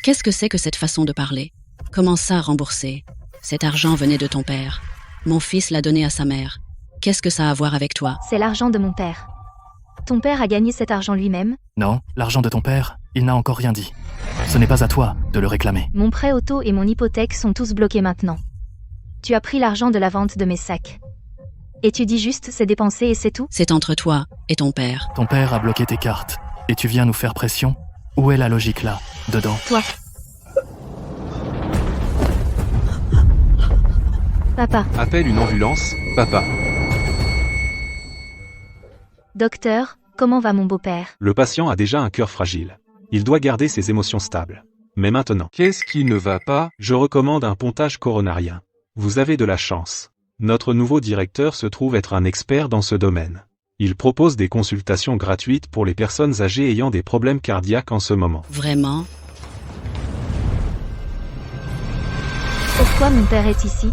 qu'est-ce que c'est que cette façon de parler? Comment ça rembourser? Cet argent venait de ton père. Mon fils l'a donné à sa mère. Qu'est-ce que ça a à voir avec toi? C'est l'argent de mon père. Ton père a gagné cet argent lui-même? Non, l'argent de ton père, il n'a encore rien dit. Ce n'est pas à toi de le réclamer. Mon prêt auto et mon hypothèque sont tous bloqués maintenant. Tu as pris l'argent de la vente de mes sacs. Et tu dis juste c'est dépensé et c'est tout? C'est entre toi et ton père. Ton père a bloqué tes cartes. Et tu viens nous faire pression? Où est la logique là, dedans? Toi. Papa. Appelle une ambulance, papa. Docteur, comment va mon beau-père? Le patient a déjà un cœur fragile. Il doit garder ses émotions stables. Mais maintenant, Qu'est-ce qui ne va pas? je recommande un pontage coronarien. Vous avez de la chance. Notre nouveau directeur se trouve être un expert dans ce domaine. Il propose des consultations gratuites pour les personnes âgées ayant des problèmes cardiaques en ce moment. Vraiment? Pourquoi mon père est ici?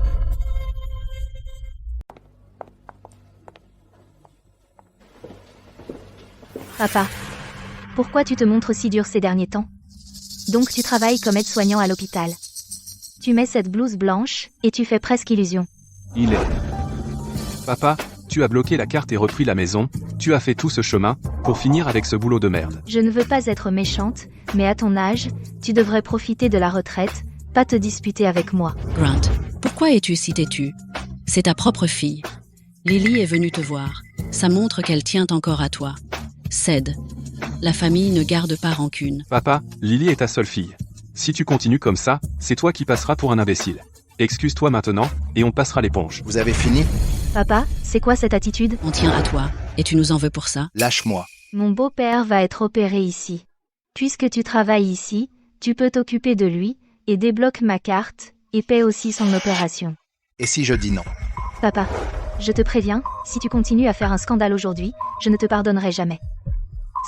Papa, pourquoi tu te montres si dur ces derniers temps? Donc tu travailles comme aide-soignant à l'hôpital. Tu mets cette blouse blanche, et tu fais presque illusion. Il est. Papa, tu as bloqué la carte et repris la maison, tu as fait tout ce chemin, pour finir avec ce boulot de merde. Je ne veux pas être méchante, mais à ton âge, tu devrais profiter de la retraite, pas te disputer avec moi. Grant, pourquoi es-tu si têtu? C'est ta propre fille. Lily est venue te voir. Ça montre qu'elle tient encore à toi. Cède. La famille ne garde pas rancune. Papa, Lily est ta seule fille. Si tu continues comme ça, c'est toi qui passeras pour un imbécile. Excuse-toi maintenant, et on passera l'éponge. Vous avez fini? Papa, c'est quoi cette attitude? On tient à toi, et tu nous en veux pour ça? Lâche-moi. Mon beau-père va être opéré ici. Puisque tu travailles ici, Tu peux t'occuper de lui, et débloque ma carte, et paie aussi son opération. Et si je dis non? Papa, je te préviens, si tu continues à faire un scandale aujourd'hui, je ne te pardonnerai jamais.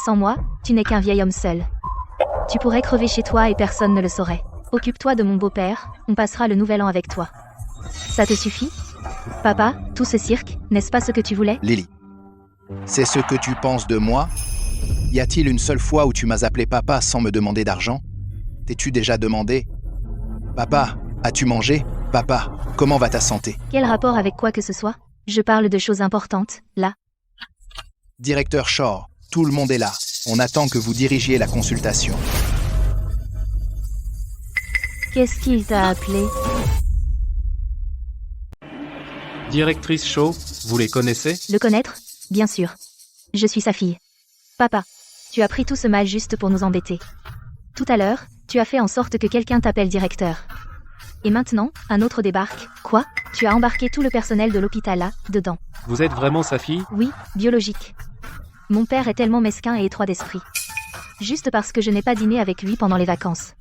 Sans moi, tu n'es qu'un vieil homme seul. Tu pourrais crever chez toi et personne ne le saurait. Occupe-toi de mon beau-père, on passera le nouvel an avec toi. Ça te suffit? Papa, tout ce cirque, n'est-ce pas ce que tu voulais? Lily, c'est ce que tu penses de moi? Y a-t-il une seule fois où tu m'as appelé papa sans me demander d'argent? T'es-tu déjà demandé? Papa, as-tu mangé? Papa, comment va ta santé? Quel rapport avec quoi que ce soit? Je parle de choses importantes, là. Directeur Shaw, tout le monde est là. On attend que vous dirigiez la consultation. Qu'est-ce qu'il t'a appelé? Directrice Shaw, vous les connaissez? Le connaître? Bien sûr. Je suis sa fille. Papa, tu as pris tout ce mal juste pour nous embêter. Tout à l'heure, tu as fait en sorte que quelqu'un t'appelle directeur. Et maintenant, un autre débarque. Quoi? Tu as embarqué tout le personnel de l'hôpital là, dedans. Vous êtes vraiment sa fille? Oui, biologique. Mon père est tellement mesquin et étroit d'esprit. Juste parce que je n'ai pas dîné avec lui pendant les vacances.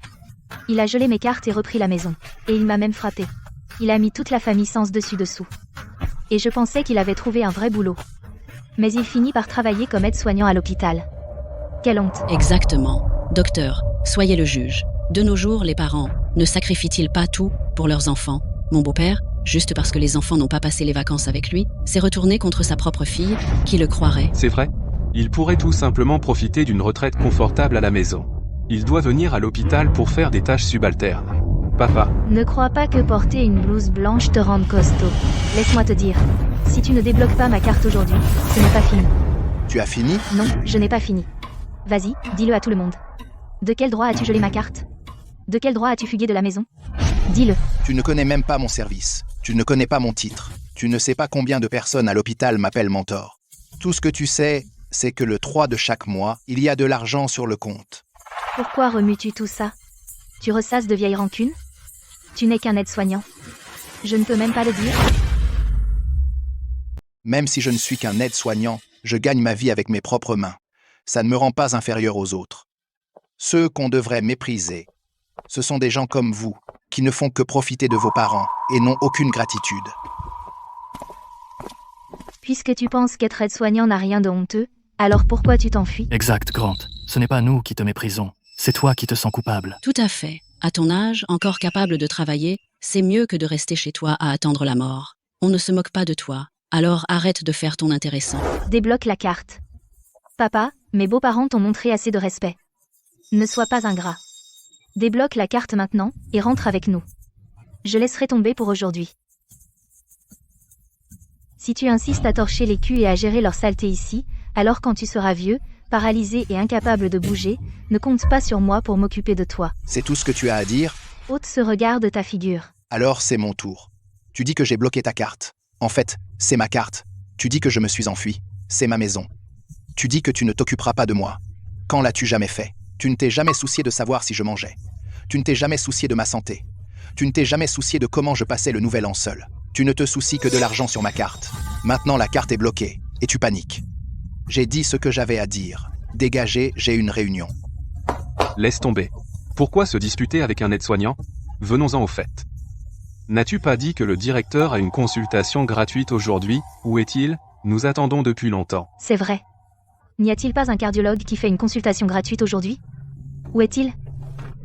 Il a gelé mes cartes et repris la maison. Et il m'a même frappé. Il a mis toute la famille sans dessus-dessous. Et je pensais qu'il avait trouvé un vrai boulot. Mais il finit par travailler comme aide-soignant à l'hôpital. Quelle honte. Exactement. Docteur, soyez le juge. De nos jours, les parents ne sacrifient-ils pas tout pour leurs enfants? Mon beau-père, juste parce que les enfants n'ont pas passé les vacances avec lui, s'est retourné contre sa propre fille, qui le croirait? C'est vrai? Il pourrait tout simplement profiter d'une retraite confortable à la maison. Il doit venir à l'hôpital pour faire des tâches subalternes. Papa. Ne crois pas que porter une blouse blanche te rende costaud. Laisse-moi te dire. Si tu ne débloques pas ma carte aujourd'hui, ce n'est pas fini. Tu as fini? Non, je n'ai pas fini. Vas-y, dis-le à tout le monde. De quel droit as-tu gelé ma carte? De quel droit as-tu fugué de la maison? Dis-le. Tu ne connais même pas mon service. Tu ne connais pas mon titre. Tu ne sais pas combien de personnes à l'hôpital m'appellent mentor. Tout ce que tu sais, c'est que le 3 de chaque mois, il y a de l'argent sur le compte. Pourquoi remues-tu tout ça? Tu ressasses de vieilles rancunes? Tu n'es qu'un aide-soignant. Je ne peux même pas le dire. Même si je ne suis qu'un aide-soignant, je gagne ma vie avec mes propres mains. Ça ne me rend pas inférieur aux autres. Ceux qu'on devrait mépriser, ce sont des gens comme vous, qui ne font que profiter de vos parents et n'ont aucune gratitude. Puisque tu penses qu'être aide-soignant n'a rien de honteux, alors pourquoi tu t'enfuis? Exact, Grant. Ce n'est pas nous qui te méprisons. C'est toi qui te sens coupable. Tout à fait. À ton âge, encore capable de travailler, c'est mieux que de rester chez toi à attendre la mort. On ne se moque pas de toi. Alors arrête de faire ton intéressant. Débloque la carte. Papa, mes beaux-parents t'ont montré assez de respect. Ne sois pas ingrat. Débloque la carte maintenant, et rentre avec nous. Je laisserai tomber pour aujourd'hui. Si tu insistes à torcher les culs et à gérer leur saleté ici, alors quand tu seras vieux, paralysé et incapable de bouger, ne compte pas sur moi pour m'occuper de toi. C'est tout ce que tu as à dire? Ôte ce regard de ta figure. Alors c'est mon tour. Tu dis que j'ai bloqué ta carte. En fait, c'est ma carte. Tu dis que je me suis enfui. C'est ma maison. Tu dis que tu ne t'occuperas pas de moi. Quand l'as-tu jamais fait? Tu ne t'es jamais soucié de savoir si je mangeais. Tu ne t'es jamais soucié de ma santé. Tu ne t'es jamais soucié de comment je passais le nouvel an seul. Tu ne te soucies que de l'argent sur ma carte. Maintenant, la carte est bloquée, et tu paniques. J'ai dit ce que j'avais à dire. Dégagez, j'ai une réunion. Laisse tomber. Pourquoi se disputer avec un aide-soignant? Venons-en au fait. N'as-tu pas dit que le directeur a une consultation gratuite aujourd'hui? Où est-il? Nous attendons depuis longtemps. C'est vrai. N'y a-t-il pas un cardiologue qui fait une consultation gratuite aujourd'hui? Où est-il?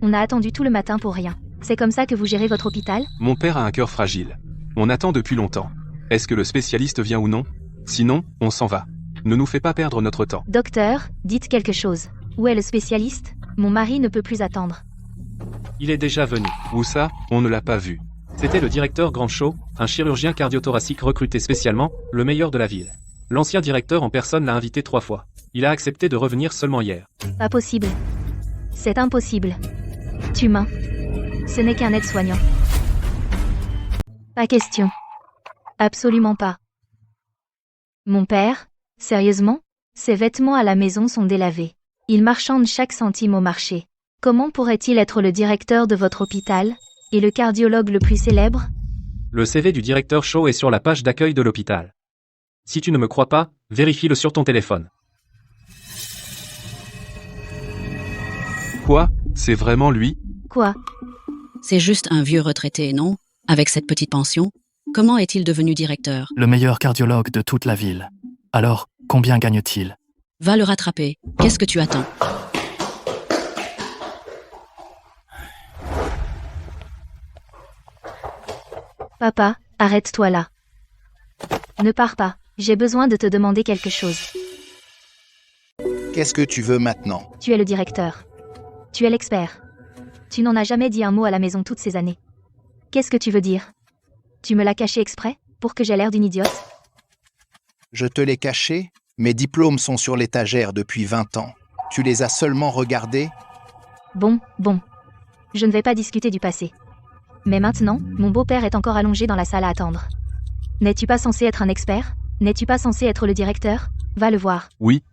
On a attendu tout le matin pour rien. C'est comme ça que vous gérez votre hôpital? Mon père a un cœur fragile. On attend depuis longtemps. Est-ce que le spécialiste vient ou non? Sinon, on s'en va. Ne nous fais pas perdre notre temps. Docteur, dites quelque chose. Où est le spécialiste? Mon mari ne peut plus attendre. Il est déjà venu. Où ça? On ne l'a pas vu. C'était le directeur Grand Shaw, un chirurgien cardiothoracique recruté spécialement, le meilleur de la ville. L'ancien directeur en personne l'a invité 3 fois. Il a accepté de revenir seulement hier. Pas possible. C'est impossible. Humain. Ce n'est qu'un aide-soignant. Pas question. Absolument pas. Mon père? Sérieusement? Ses vêtements à la maison sont délavés. Il marchande chaque centime au marché. Comment pourrait-il être le directeur de votre hôpital? Et le cardiologue le plus célèbre? Le CV du directeur Shaw est sur la page d'accueil de l'hôpital. Si tu ne me crois pas, vérifie-le sur ton téléphone. Quoi? C'est vraiment lui? Quoi? C'est juste un vieux retraité, non? Avec cette petite pension? Comment est-il devenu directeur? Le meilleur cardiologue de toute la ville. Alors, combien gagne-t-il? Va le rattraper. Qu'est-ce que tu attends? Papa, arrête-toi là. Ne pars pas, j'ai besoin de te demander quelque chose. Qu'est-ce que tu veux maintenant? Tu es le directeur. Tu es l'expert. Tu n'en as jamais dit un mot à la maison toutes ces années. Qu'est-ce que tu veux dire? Tu me l'as caché exprès, pour que j'aie l'air d'une idiote? Je te l'ai caché? Mes diplômes sont sur l'étagère depuis 20 ans. Tu les as seulement regardés? Bon. Je ne vais pas discuter du passé. Mais maintenant, mon beau-père est encore allongé dans la salle à attendre. N'es-tu pas censé être un expert? N'es-tu pas censé être le directeur? Va le voir. Oui.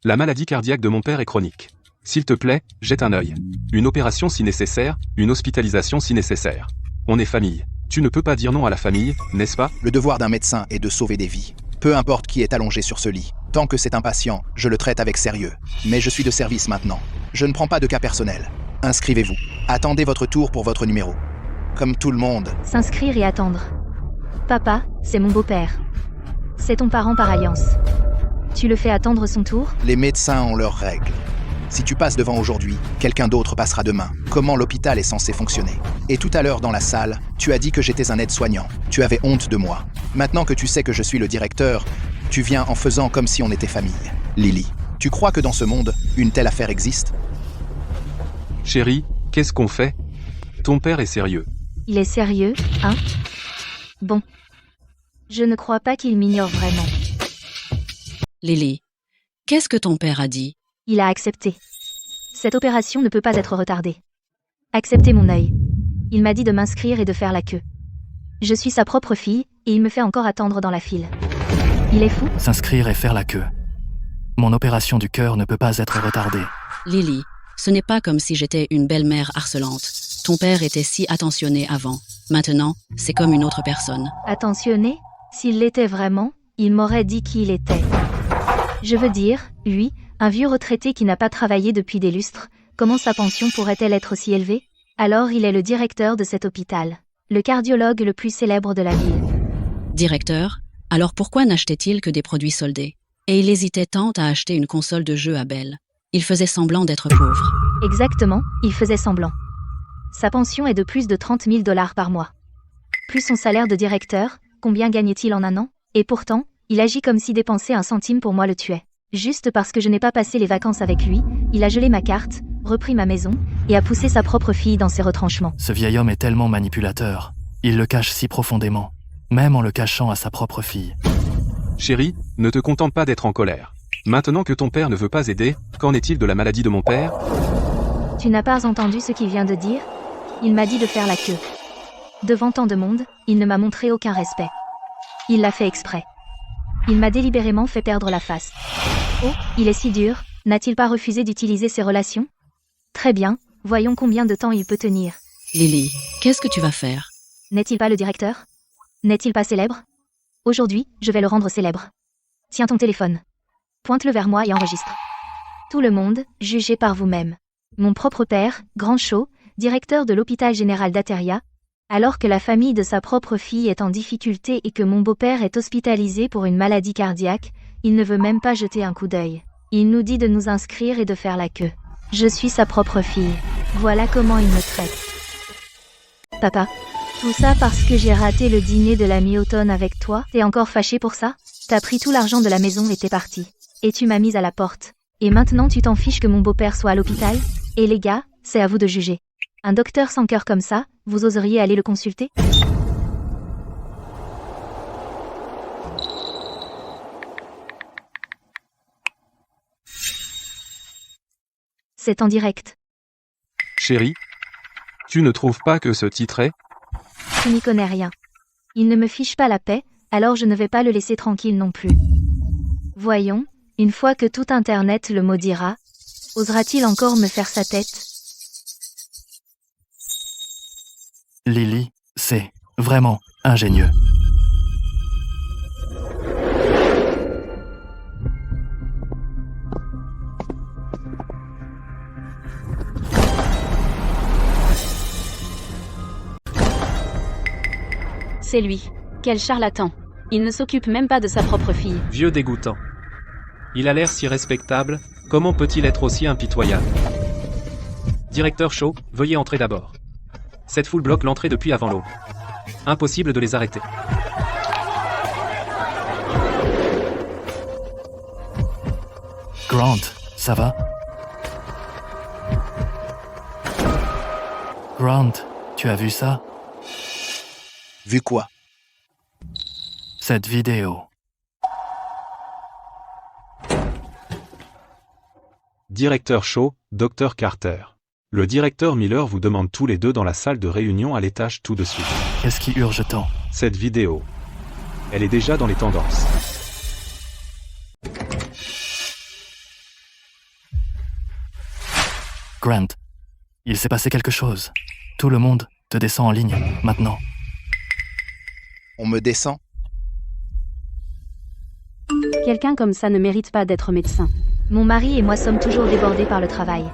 La maladie cardiaque de mon père est chronique. S'il te plaît, jette un œil. Une opération si nécessaire, une hospitalisation si nécessaire. On est famille. Tu ne peux pas dire non à la famille, n'est-ce pas? Le devoir d'un médecin est de sauver des vies. Peu importe qui est allongé sur ce lit. Tant que c'est un patient, je le traite avec sérieux. Mais je suis de service maintenant. Je ne prends pas de cas personnel. Inscrivez-vous. Attendez votre tour pour votre numéro. Comme tout le monde. S'inscrire et attendre. Papa, c'est mon beau-père. C'est ton parent par alliance. Tu le fais attendre son tour? Les médecins ont leurs règles. Si tu passes devant aujourd'hui, quelqu'un d'autre passera demain. Comment l'hôpital est censé fonctionner? Et tout à l'heure dans la salle, tu as dit que j'étais un aide-soignant. Tu avais honte de moi. Maintenant que tu sais que je suis le directeur, tu viens en faisant comme si on était famille. Lily, tu crois que dans ce monde, une telle affaire existe? Chérie, qu'est-ce qu'on fait? Ton père est sérieux. Il est sérieux, hein? Bon. Je ne crois pas qu'il m'ignore vraiment. Lily, qu'est-ce que ton père a dit? Il a accepté. Cette opération ne peut pas être retardée. Acceptez mon œil. Il m'a dit de m'inscrire et de faire la queue. Je suis sa propre fille, et il me fait encore attendre dans la file. Il est fou? S'inscrire et faire la queue. Mon opération du cœur ne peut pas être retardée. Lily, ce n'est pas comme si j'étais une belle-mère harcelante. Ton père était si attentionné avant. Maintenant, c'est comme une autre personne. Attentionné? S'il l'était vraiment, il m'aurait dit qui il était. Je veux dire, lui, un vieux retraité qui n'a pas travaillé depuis des lustres, comment sa pension pourrait-elle être aussi élevée? Alors il est le directeur de cet hôpital. Le cardiologue le plus célèbre de la ville. Directeur? Alors pourquoi n'achetait-il que des produits soldés? Et il hésitait tant à acheter une console de jeu à Belle. Il faisait semblant d'être pauvre. Exactement, il faisait semblant. Sa pension est de plus de 30 000 $ par mois. Plus son salaire de directeur, combien gagne-t-il en un an? Et pourtant, il agit comme si dépenser un centime pour moi le tuait. Juste parce que je n'ai pas passé les vacances avec lui, il a gelé ma carte, repris ma maison, et a poussé sa propre fille dans ses retranchements. Ce vieil homme est tellement manipulateur. Il le cache si profondément, même en le cachant à sa propre fille. Chérie, ne te contente pas d'être en colère. Maintenant que ton père ne veut pas aider, qu'en est-il de la maladie de mon père? Tu n'as pas entendu ce qu'il vient de dire? Il m'a dit de faire la queue. Devant tant de monde, il ne m'a montré aucun respect. Il l'a fait exprès. Il m'a délibérément fait perdre la face. Oh, il est si dur, n'a-t-il pas refusé d'utiliser ses relations? Très bien, voyons combien de temps il peut tenir. Lily, qu'est-ce que tu vas faire? N'est-il pas le directeur? N'est-il pas célèbre? Aujourd'hui, je vais le rendre célèbre. Tiens ton téléphone. Pointe-le vers moi et enregistre. Tout le monde, jugez par vous-même. Mon propre père, Grand Chaud, directeur de l'hôpital général d'Ateria, alors que la famille de sa propre fille est en difficulté et que mon beau-père est hospitalisé pour une maladie cardiaque, il ne veut même pas jeter un coup d'œil. Il nous dit de nous inscrire et de faire la queue. Je suis sa propre fille. Voilà comment il me traite. Papa, tout ça parce que j'ai raté le dîner de la mi-automne avec toi? T'es encore fâché pour ça? T'as pris tout l'argent de la maison et t'es parti. Et tu m'as mise à la porte. Et maintenant tu t'en fiches que mon beau-père soit à l'hôpital? Et les gars, c'est à vous de juger. Un docteur sans cœur comme ça, vous oseriez aller le consulter? C'est en direct. Chérie, tu ne trouves pas que ce titre est... Tu n'y connais rien. Il ne me fiche pas la paix, alors je ne vais pas le laisser tranquille non plus. Voyons, une fois que tout Internet le maudira, osera-t-il encore me faire sa tête? Lily, c'est vraiment ingénieux. C'est lui. Quel charlatan. Il ne s'occupe même pas de sa propre fille. Vieux dégoûtant. Il a l'air si respectable, comment peut-il être aussi impitoyable? Directeur Shaw, veuillez entrer d'abord. Cette foule bloque l'entrée depuis avant l'aube. Impossible de les arrêter. Grant, ça va? Grant, tu as vu ça? Vu quoi? Cette vidéo. Directeur Shaw, Dr Carter. Le directeur Miller vous demande tous les deux dans la salle de réunion à l'étage tout de suite. Qu'est-ce qui urge tant? Cette vidéo. Elle est déjà dans les tendances. Grant, il s'est passé quelque chose. Tout le monde te descend en ligne, maintenant. On me descend? Quelqu'un comme ça ne mérite pas d'être médecin. Mon mari et moi sommes toujours débordés par le travail.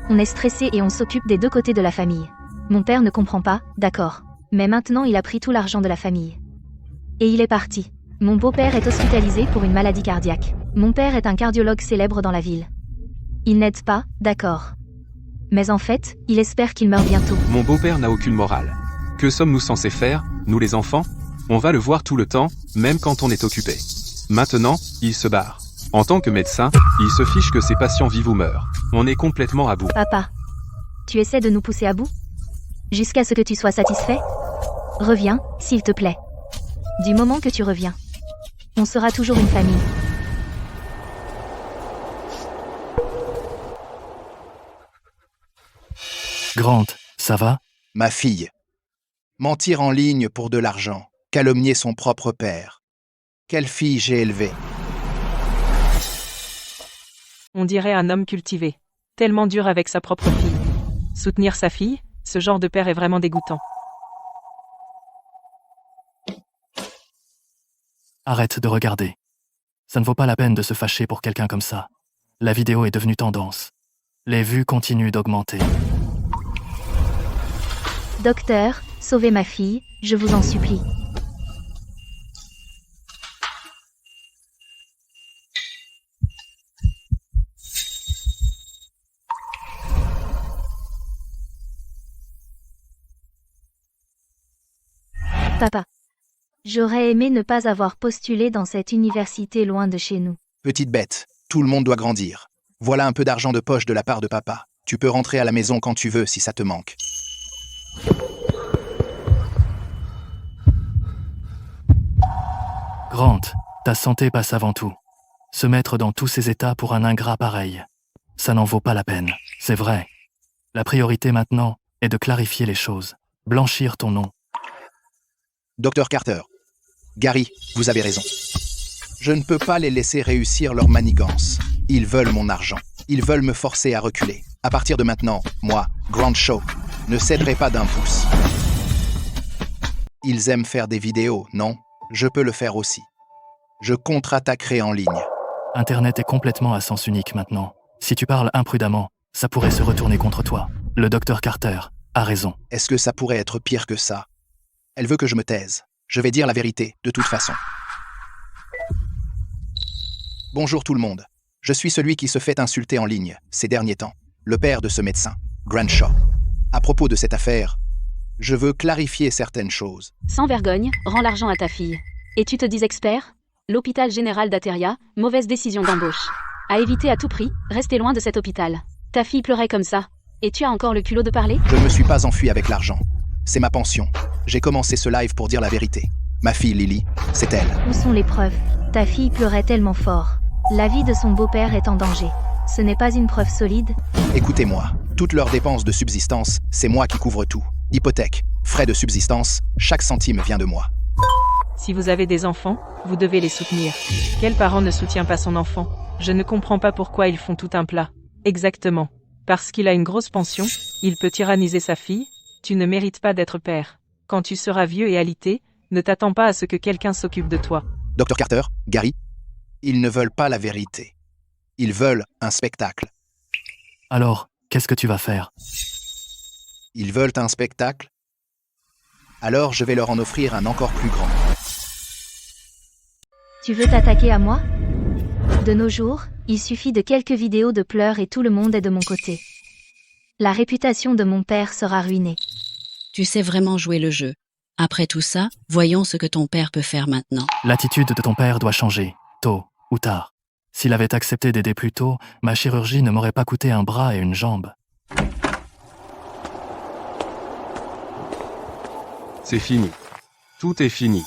On est stressés et on s'occupe des deux côtés de la famille. Mon père ne comprend pas, d'accord. Mais maintenant il a pris tout l'argent de la famille. Et il est parti. Mon beau-père est hospitalisé pour une maladie cardiaque. Mon père est un cardiologue célèbre dans la ville. Il n'aide pas, d'accord. Mais en fait, il espère qu'il meurt bientôt. Mon beau-père n'a aucune morale. Que sommes-nous censés faire, nous les enfants? On va le voir tout le temps, même quand on est occupé. Maintenant, il se barre. En tant que médecin, il se fiche que ses patients vivent ou meurent. On est complètement à bout. Papa, tu essaies de nous pousser à bout? Jusqu'à ce que tu sois satisfait? Reviens, s'il te plaît. Du moment que tu reviens, on sera toujours une famille. Grant, ça va? Ma fille. Mentir en ligne pour de l'argent. Calomnier son propre père. Quelle fille j'ai élevée. On dirait un homme cultivé. Tellement dur avec sa propre fille. Soutenir sa fille, ce genre de père est vraiment dégoûtant. Arrête de regarder. Ça ne vaut pas la peine de se fâcher pour quelqu'un comme ça. La vidéo est devenue tendance. Les vues continuent d'augmenter. Docteur, sauvez ma fille, je vous en supplie. Papa, j'aurais aimé ne pas avoir postulé dans cette université loin de chez nous. Petite bête, tout le monde doit grandir. Voilà un peu d'argent de poche de la part de papa. Tu peux rentrer à la maison quand tu veux si ça te manque. Grant, ta santé passe avant tout. Se mettre dans tous ces états pour un ingrat pareil, ça n'en vaut pas la peine, c'est vrai. La priorité maintenant est de clarifier les choses, blanchir ton nom. Docteur Carter. Gary, vous avez raison. Je ne peux pas les laisser réussir leur manigance. Ils veulent mon argent. Ils veulent me forcer à reculer. À partir de maintenant, moi, Grant Shaw, ne céderai pas d'un pouce. Ils aiment faire des vidéos, non? Je peux le faire aussi. Je contre-attaquerai en ligne. Internet est complètement à sens unique maintenant. Si tu parles imprudemment, ça pourrait se retourner contre toi. Le docteur Carter a raison. Est-ce que ça pourrait être pire que ça? Elle veut que je me taise. Je vais dire la vérité, de toute façon. Bonjour tout le monde. Je suis celui qui se fait insulter en ligne, ces derniers temps. Le père de ce médecin, Grant Shaw. À propos de cette affaire, je veux clarifier certaines choses. Sans vergogne, rends l'argent à ta fille. Et tu te dis expert? L'hôpital général d'Ateria, mauvaise décision d'embauche. À éviter à tout prix, restez loin de cet hôpital. Ta fille pleurait comme ça. Et tu as encore le culot de parler? Je ne me suis pas enfui avec l'argent. C'est ma pension. J'ai commencé ce live pour dire la vérité. Ma fille Lily, c'est elle. Où sont les preuves? Ta fille pleurait tellement fort. La vie de son beau-père est en danger. Ce n'est pas une preuve solide? Écoutez-moi, toutes leurs dépenses de subsistance, c'est moi qui couvre tout. Hypothèque, frais de subsistance, chaque centime vient de moi. Si vous avez des enfants, vous devez les soutenir. Quel parent ne soutient pas son enfant? Je ne comprends pas pourquoi ils font tout un plat. Exactement. Parce qu'il a une grosse pension, il peut tyranniser sa fille. Tu ne mérites pas d'être père. Quand tu seras vieux et alité, ne t'attends pas à ce que quelqu'un s'occupe de toi. Docteur Carter, Gary, ils ne veulent pas la vérité. Ils veulent un spectacle. Alors, qu'est-ce que tu vas faire? Ils veulent un spectacle? Alors je vais leur en offrir un encore plus grand. Tu veux t'attaquer à moi? De nos jours, il suffit de quelques vidéos de pleurs et tout le monde est de mon côté. La réputation de mon père sera ruinée. Tu sais vraiment jouer le jeu. Après tout ça, voyons ce que ton père peut faire maintenant. L'attitude de ton père doit changer, tôt ou tard. S'il avait accepté d'aider plus tôt, ma chirurgie ne m'aurait pas coûté un bras et une jambe. C'est fini. Tout est fini.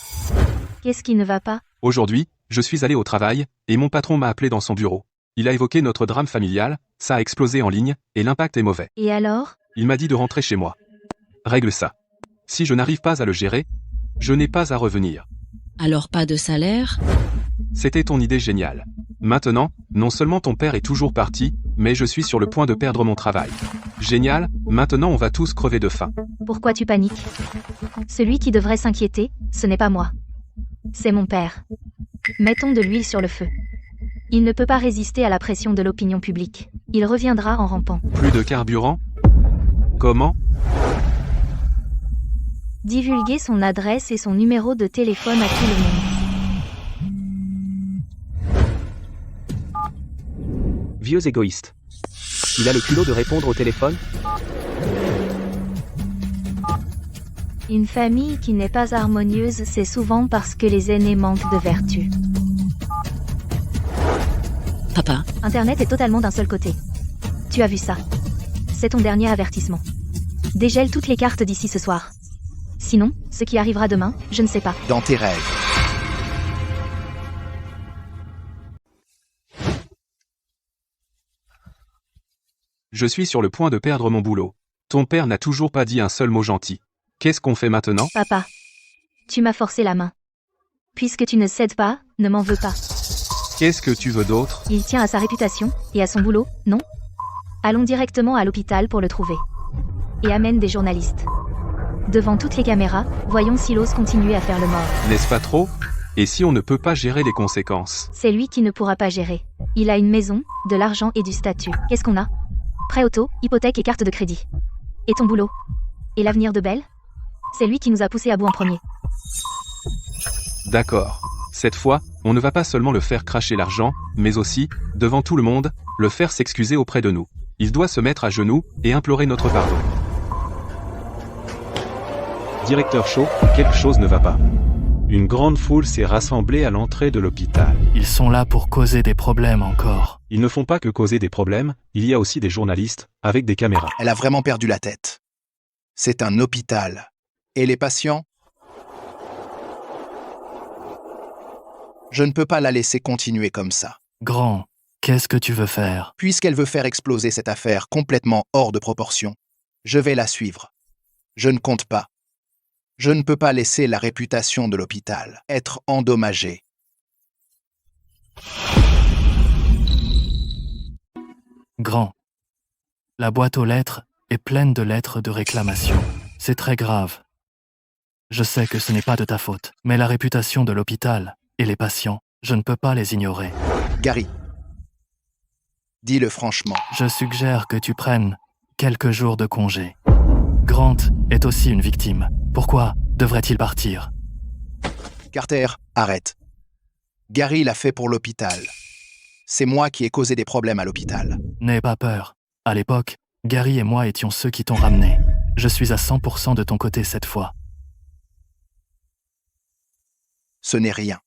Qu'est-ce qui ne va pas? Aujourd'hui, je suis allé au travail, et mon patron m'a appelé dans son bureau. Il a évoqué notre drame familial, ça a explosé en ligne, et l'impact est mauvais. Et alors? Il m'a dit de rentrer chez moi. Règle ça. Si je n'arrive pas à le gérer, je n'ai pas à revenir. Alors pas de salaire? C'était ton idée géniale. Maintenant, non seulement ton père est toujours parti, mais je suis sur le point de perdre mon travail. Génial, maintenant on va tous crever de faim. Pourquoi tu paniques? Celui qui devrait s'inquiéter, ce n'est pas moi. C'est mon père. Mettons de l'huile sur le feu. Il ne peut pas résister à la pression de l'opinion publique. Il reviendra en rampant. Plus de carburant? Comment? Divulguer son adresse et son numéro de téléphone à tout le monde. Vieux égoïste. Il a le culot de répondre au téléphone? Une famille qui n'est pas harmonieuse, c'est souvent parce que les aînés manquent de vertu. Papa, Internet est totalement d'un seul côté. Tu as vu ça. C'est ton dernier avertissement. Dégèle toutes les cartes d'ici ce soir. Sinon, ce qui arrivera demain, je ne sais pas. Dans tes rêves. Je suis sur le point de perdre mon boulot. Ton père n'a toujours pas dit un seul mot gentil. Qu'est-ce qu'on fait maintenant? Papa, tu m'as forcé la main. Puisque tu ne cèdes pas, ne m'en veux pas. Qu'est-ce que tu veux d'autre? Il tient à sa réputation, et à son boulot, non? Allons directement à l'hôpital pour le trouver. Et amène des journalistes. Devant toutes les caméras, voyons s'il ose continuer à faire le mort. N'est-ce pas trop? Et si on ne peut pas gérer les conséquences? C'est lui qui ne pourra pas gérer. Il a une maison, de l'argent et du statut. Qu'est-ce qu'on a? Prêt auto, hypothèque et carte de crédit. Et ton boulot? Et l'avenir de Belle? C'est lui qui nous a poussés à bout en premier. D'accord. Cette fois, on ne va pas seulement le faire cracher l'argent, mais aussi, devant tout le monde, le faire s'excuser auprès de nous. Il doit se mettre à genoux et implorer notre pardon. Directeur Shaw, quelque chose ne va pas. Une grande foule s'est rassemblée à l'entrée de l'hôpital. Ils sont là pour causer des problèmes encore. Ils ne font pas que causer des problèmes, il y a aussi des journalistes, avec des caméras. Elle a vraiment perdu la tête. C'est un hôpital. Et les patients? Je ne peux pas la laisser continuer comme ça. Grand, qu'est-ce que tu veux faire? Puisqu'elle veut faire exploser cette affaire complètement hors de proportion, je vais la suivre. Je ne compte pas. Je ne peux pas laisser la réputation de l'hôpital être endommagée. Grand. La boîte aux lettres est pleine de lettres de réclamation. C'est très grave. Je sais que ce n'est pas de ta faute, mais la réputation de l'hôpital et les patients, je ne peux pas les ignorer. Gary, dis-le franchement. Je suggère que tu prennes quelques jours de congé. Grant est aussi une victime. Pourquoi devrait-il partir? Carter, arrête. Gary l'a fait pour l'hôpital. C'est moi qui ai causé des problèmes à l'hôpital. N'aie pas peur. À l'époque, Gary et moi étions ceux qui t'ont ramené. Je suis à 100% de ton côté cette fois. Ce n'est rien.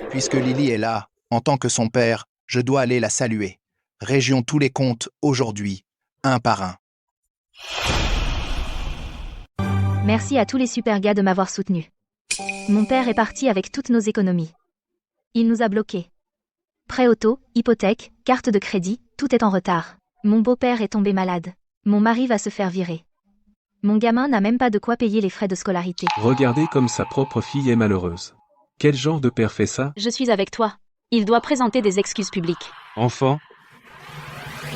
Puisque Lily est là, en tant que son père, je dois aller la saluer. Régions tous les comptes aujourd'hui, un par un. Merci à tous les super gars de m'avoir soutenu. Mon père est parti avec toutes nos économies. Il nous a bloqués. Prêt auto, hypothèque, carte de crédit, tout est en retard. Mon beau-père est tombé malade. Mon mari va se faire virer. Mon gamin n'a même pas de quoi payer les frais de scolarité. Regardez comme sa propre fille est malheureuse. Quel genre de père fait ça? Je suis avec toi. Il doit présenter des excuses publiques. Enfant,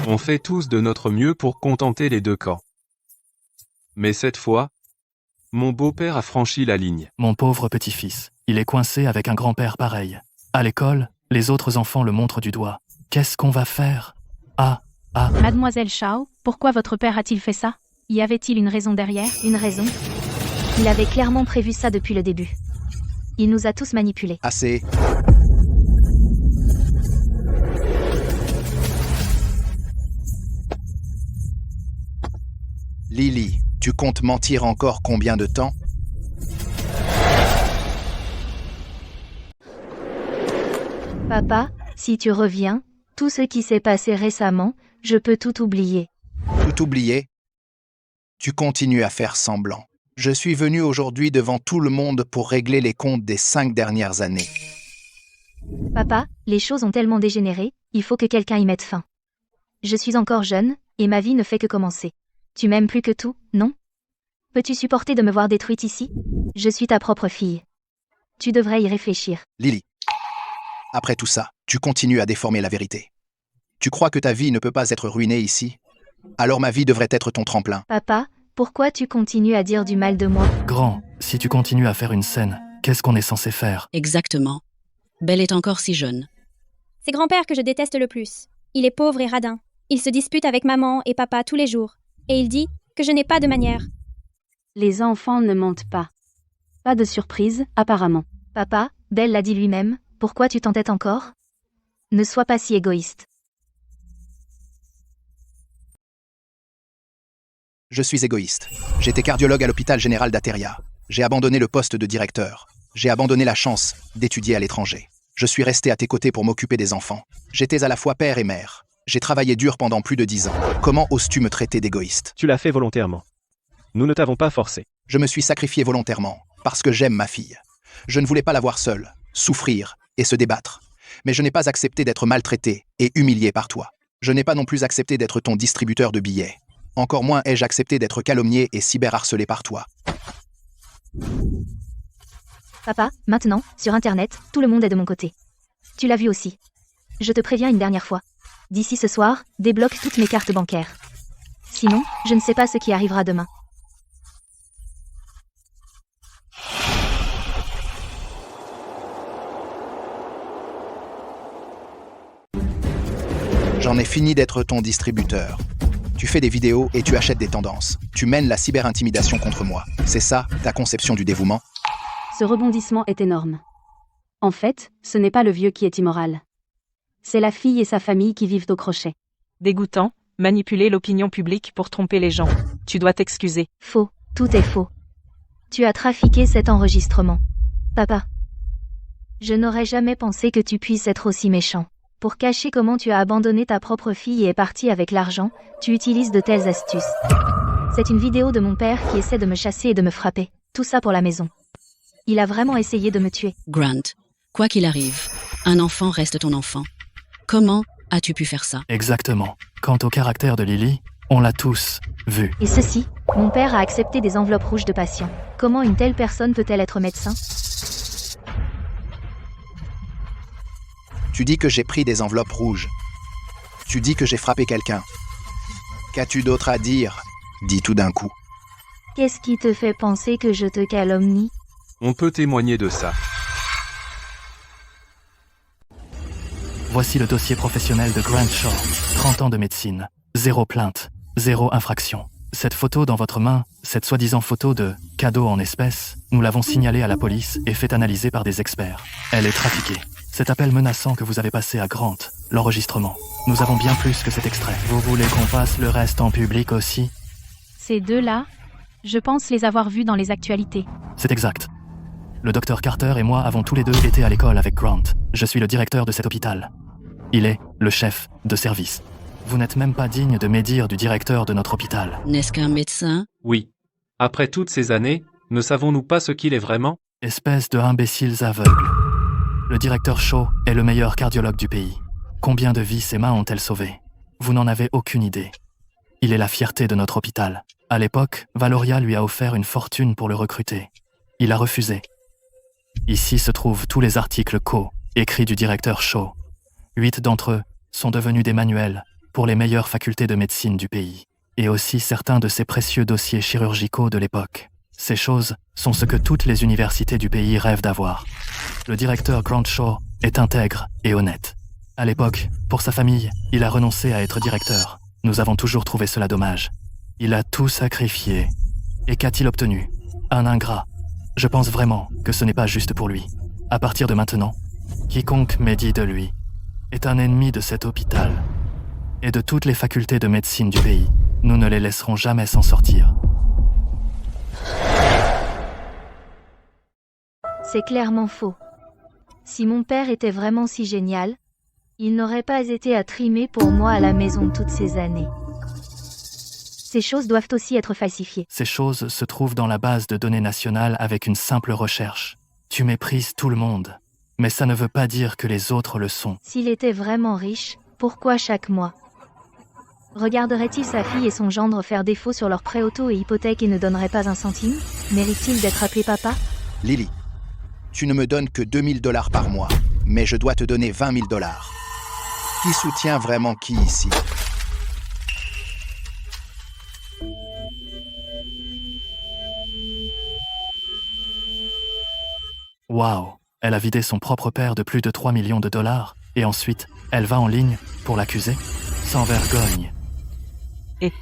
on fait tous de notre mieux pour contenter les deux camps. Mais cette fois, mon beau-père a franchi la ligne. Mon pauvre petit-fils, il est coincé avec un grand-père pareil. À l'école, les autres enfants le montrent du doigt. Qu'est-ce qu'on va faire? Mademoiselle Shaw, pourquoi votre père a-t-il fait ça? Y avait-il une raison derrière? Une raison? Il avait clairement prévu ça depuis le début. Il nous a tous manipulés. Assez. Lily, tu comptes mentir encore combien de temps? Papa, si tu reviens, tout ce qui s'est passé récemment, je peux tout oublier. Tout oublié? Tu continues à faire semblant. Je suis venu aujourd'hui devant tout le monde pour régler les comptes des 5 dernières années. Papa, les choses ont tellement dégénéré, il faut que quelqu'un y mette fin. Je suis encore jeune, et ma vie ne fait que commencer. Tu m'aimes plus que tout, non? Peux-tu supporter de me voir détruite ici? Je suis ta propre fille. Tu devrais y réfléchir. Lily, après tout ça, tu continues à déformer la vérité. Tu crois que ta vie ne peut pas être ruinée ici? Alors ma vie devrait être ton tremplin. Papa, pourquoi tu continues à dire du mal de moi? Grand, si tu continues à faire une scène, qu'est-ce qu'on est censé faire? Exactement. Belle est encore si jeune. C'est grand-père que je déteste le plus. Il est pauvre et radin. Il se dispute avec maman et papa tous les jours. Et il dit que je n'ai pas de manière. Les enfants ne mentent pas. Pas de surprise, apparemment. Papa, Belle l'a dit lui-même, pourquoi tu t'entêtes encore? Ne sois pas si égoïste. Je suis égoïste. J'étais cardiologue à l'hôpital général d'Ateria. J'ai abandonné le poste de directeur. J'ai abandonné la chance d'étudier à l'étranger. Je suis resté à tes côtés pour m'occuper des enfants. J'étais à la fois père et mère. J'ai travaillé dur pendant plus de 10 ans. Comment oses-tu me traiter d'égoïste? Tu l'as fait volontairement. Nous ne t'avons pas forcé. Je me suis sacrifié volontairement, parce que j'aime ma fille. Je ne voulais pas la voir seule, souffrir et se débattre. Mais je n'ai pas accepté d'être maltraité et humilié par toi. Je n'ai pas non plus accepté d'être ton distributeur de billets. Encore moins ai-je accepté d'être calomnié et cyberharcelé par toi. Papa, maintenant, sur Internet, tout le monde est de mon côté. Tu l'as vu aussi. Je te préviens une dernière fois. D'ici ce soir, débloque toutes mes cartes bancaires. Sinon, je ne sais pas ce qui arrivera demain. J'en ai fini d'être ton distributeur. Tu fais des vidéos et tu achètes des tendances. Tu mènes la cyberintimidation contre moi. C'est ça, ta conception du dévouement? Ce rebondissement est énorme. En fait, ce n'est pas le vieux qui est immoral. C'est la fille et sa famille qui vivent au crochet. Dégoûtant, manipuler l'opinion publique pour tromper les gens. Tu dois t'excuser. Faux, tout est faux. Tu as trafiqué cet enregistrement. Papa. Je n'aurais jamais pensé que tu puisses être aussi méchant. Pour cacher comment tu as abandonné ta propre fille et est parti avec l'argent, tu utilises de telles astuces. C'est une vidéo de mon père qui essaie de me chasser et de me frapper. Tout ça pour la maison. Il a vraiment essayé de me tuer. Grant, quoi qu'il arrive, un enfant reste ton enfant. Comment as-tu pu faire ça? Exactement. Quant au caractère de Lily, on l'a tous vu. Et ceci, mon père a accepté des enveloppes rouges de patients. Comment une telle personne peut-elle être médecin? Tu dis que j'ai pris des enveloppes rouges. Tu dis que j'ai frappé quelqu'un. Qu'as-tu d'autre à dire? Dis tout d'un coup. Qu'est-ce qui te fait penser que je te calomnie? On peut témoigner de ça. Voici le dossier professionnel de Grant Shaw. 30 ans de médecine. 0 plainte. 0 infraction. Cette photo dans votre main, cette soi-disant photo de cadeau en espèces, nous l'avons signalée à la police et fait analyser par des experts. Elle est trafiquée. Cet appel menaçant que vous avez passé à Grant, l'enregistrement. Nous avons bien plus que cet extrait. Vous voulez qu'on passe le reste en public aussi? Ces deux-là, je pense les avoir vus dans les actualités. C'est exact. Le docteur Carter et moi avons tous les deux été à l'école avec Grant. Je suis le directeur de cet hôpital. Il est le chef de service. Vous n'êtes même pas digne de médire du directeur de notre hôpital. N'est-ce qu'un médecin? Oui. Après toutes ces années, ne savons-nous pas ce qu'il est vraiment? Espèce de imbéciles aveugles. Le directeur Shaw est le meilleur cardiologue du pays. Combien de vies ses mains ont-elles sauvées? Vous n'en avez aucune idée. Il est la fierté de notre hôpital. À l'époque, Valoria lui a offert une fortune pour le recruter. Il a refusé. Ici se trouvent tous les articles écrits du directeur Shaw. 8 d'entre eux sont devenus des manuels pour les meilleures facultés de médecine du pays, et aussi certains de ses précieux dossiers chirurgicaux de l'époque. Ces choses sont ce que toutes les universités du pays rêvent d'avoir. Le directeur Grant Shaw est intègre et honnête. À l'époque, pour sa famille, il a renoncé à être directeur. Nous avons toujours trouvé cela dommage. Il a tout sacrifié. Et qu'a-t-il obtenu? Un ingrat. Je pense vraiment que ce n'est pas juste pour lui. À partir de maintenant, quiconque médit de lui est un ennemi de cet hôpital et de toutes les facultés de médecine du pays. Nous ne les laisserons jamais s'en sortir. C'est clairement faux. Si mon père était vraiment si génial, il n'aurait pas été à trimer pour moi à la maison toutes ces années. Ces choses doivent aussi être falsifiées. Ces choses se trouvent dans la base de données nationale avec une simple recherche. Tu méprises tout le monde, mais ça ne veut pas dire que les autres le sont. S'il était vraiment riche, pourquoi chaque mois regarderait-il sa fille et son gendre faire défaut sur leurs prêts auto et hypothèques et ne donnerait pas un centime? Mérite-t-il d'être appelé papa? Lily, tu ne me donnes que 2 000 $ par mois, mais je dois te donner 20 000 $. Qui soutient vraiment qui ici? Waouh, elle a vidé son propre père de plus de 3 millions de $, et ensuite, elle va en ligne pour l'accuser? Sans vergogne. Et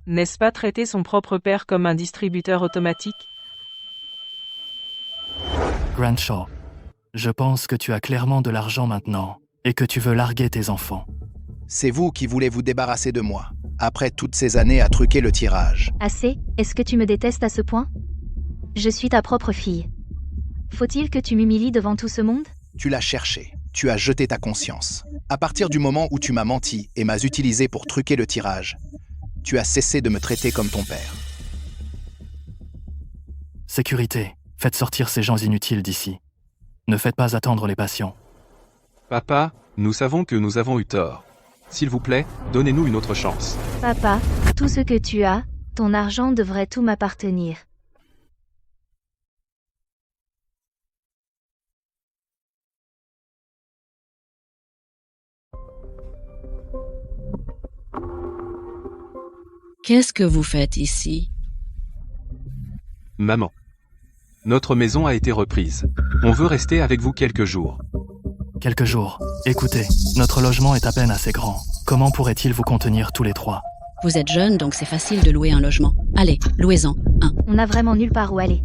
n'est-ce pas traiter son propre père comme un distributeur automatique? Granshaw, je pense que tu as clairement de l'argent maintenant, et que tu veux larguer tes enfants. C'est vous qui voulez vous débarrasser de moi, après toutes ces années à truquer le tirage. Assez? Est-ce que tu me détestes à ce point? Je suis ta propre fille. Faut-il que tu m'humilies devant tout ce monde? Tu l'as cherché, tu as jeté ta conscience. À partir du moment où tu m'as menti et m'as utilisé pour truquer le tirage, tu as cessé de me traiter comme ton père. Sécurité, faites sortir ces gens inutiles d'ici. Ne faites pas attendre les patients. Papa, nous savons que nous avons eu tort. S'il vous plaît, donnez-nous une autre chance. Papa, tout ce que tu as, ton argent devrait tout m'appartenir. Qu'est-ce que vous faites ici? Maman. Notre maison a été reprise. On veut rester avec vous quelques jours. Quelques jours. Écoutez, notre logement est à peine assez grand. Comment pourrait-il vous contenir tous les trois? Vous êtes jeune, donc c'est facile de louer un logement. Allez, louez-en un. On n'a vraiment nulle part où aller.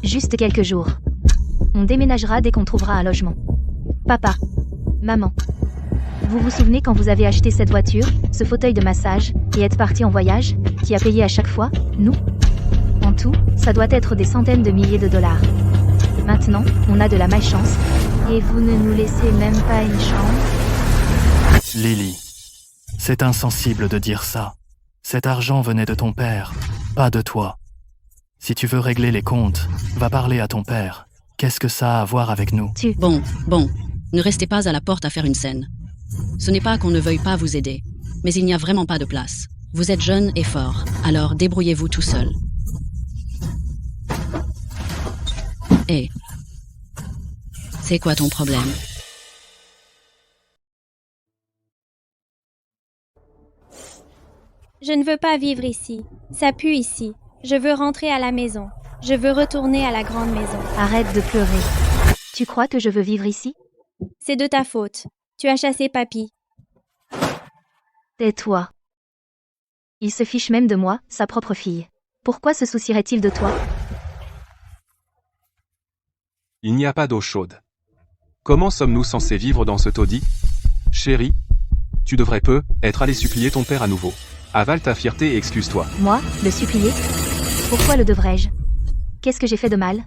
Juste quelques jours. On déménagera dès qu'on trouvera un logement. Papa, maman, vous vous souvenez quand vous avez acheté cette voiture, ce fauteuil de massage, et êtes parti en voyage, qui a payé à chaque fois? Nous? En tout, ça doit être des centaines de milliers de dollars. Maintenant, on a de la malchance, et vous ne nous laissez même pas une chance? Lily, c'est insensible de dire ça. Cet argent venait de ton père, pas de toi. Si tu veux régler les comptes, va parler à ton père. Qu'est-ce que ça a à voir avec nous? Bon, ne restez pas à la porte à faire une scène. Ce n'est pas qu'on ne veuille pas vous aider, mais il n'y a vraiment pas de place. Vous êtes jeune et fort, alors débrouillez-vous tout seul. Et c'est quoi ton problème? Je ne veux pas vivre ici. Ça pue ici. Je veux rentrer à la maison. Je veux retourner à la grande maison. Arrête de pleurer. Tu crois que je veux vivre ici? C'est de ta faute. Tu as chassé papy. Tais-toi. Il se fiche même de moi, sa propre fille. Pourquoi se soucierait-il de toi? Il n'y a pas d'eau chaude. Comment sommes-nous censés vivre dans ce taudis? Chérie, tu devrais être allé supplier ton père à nouveau. Avale ta fierté et excuse-toi. Moi, le supplier? Pourquoi le devrais-je? Qu'est-ce que j'ai fait de mal?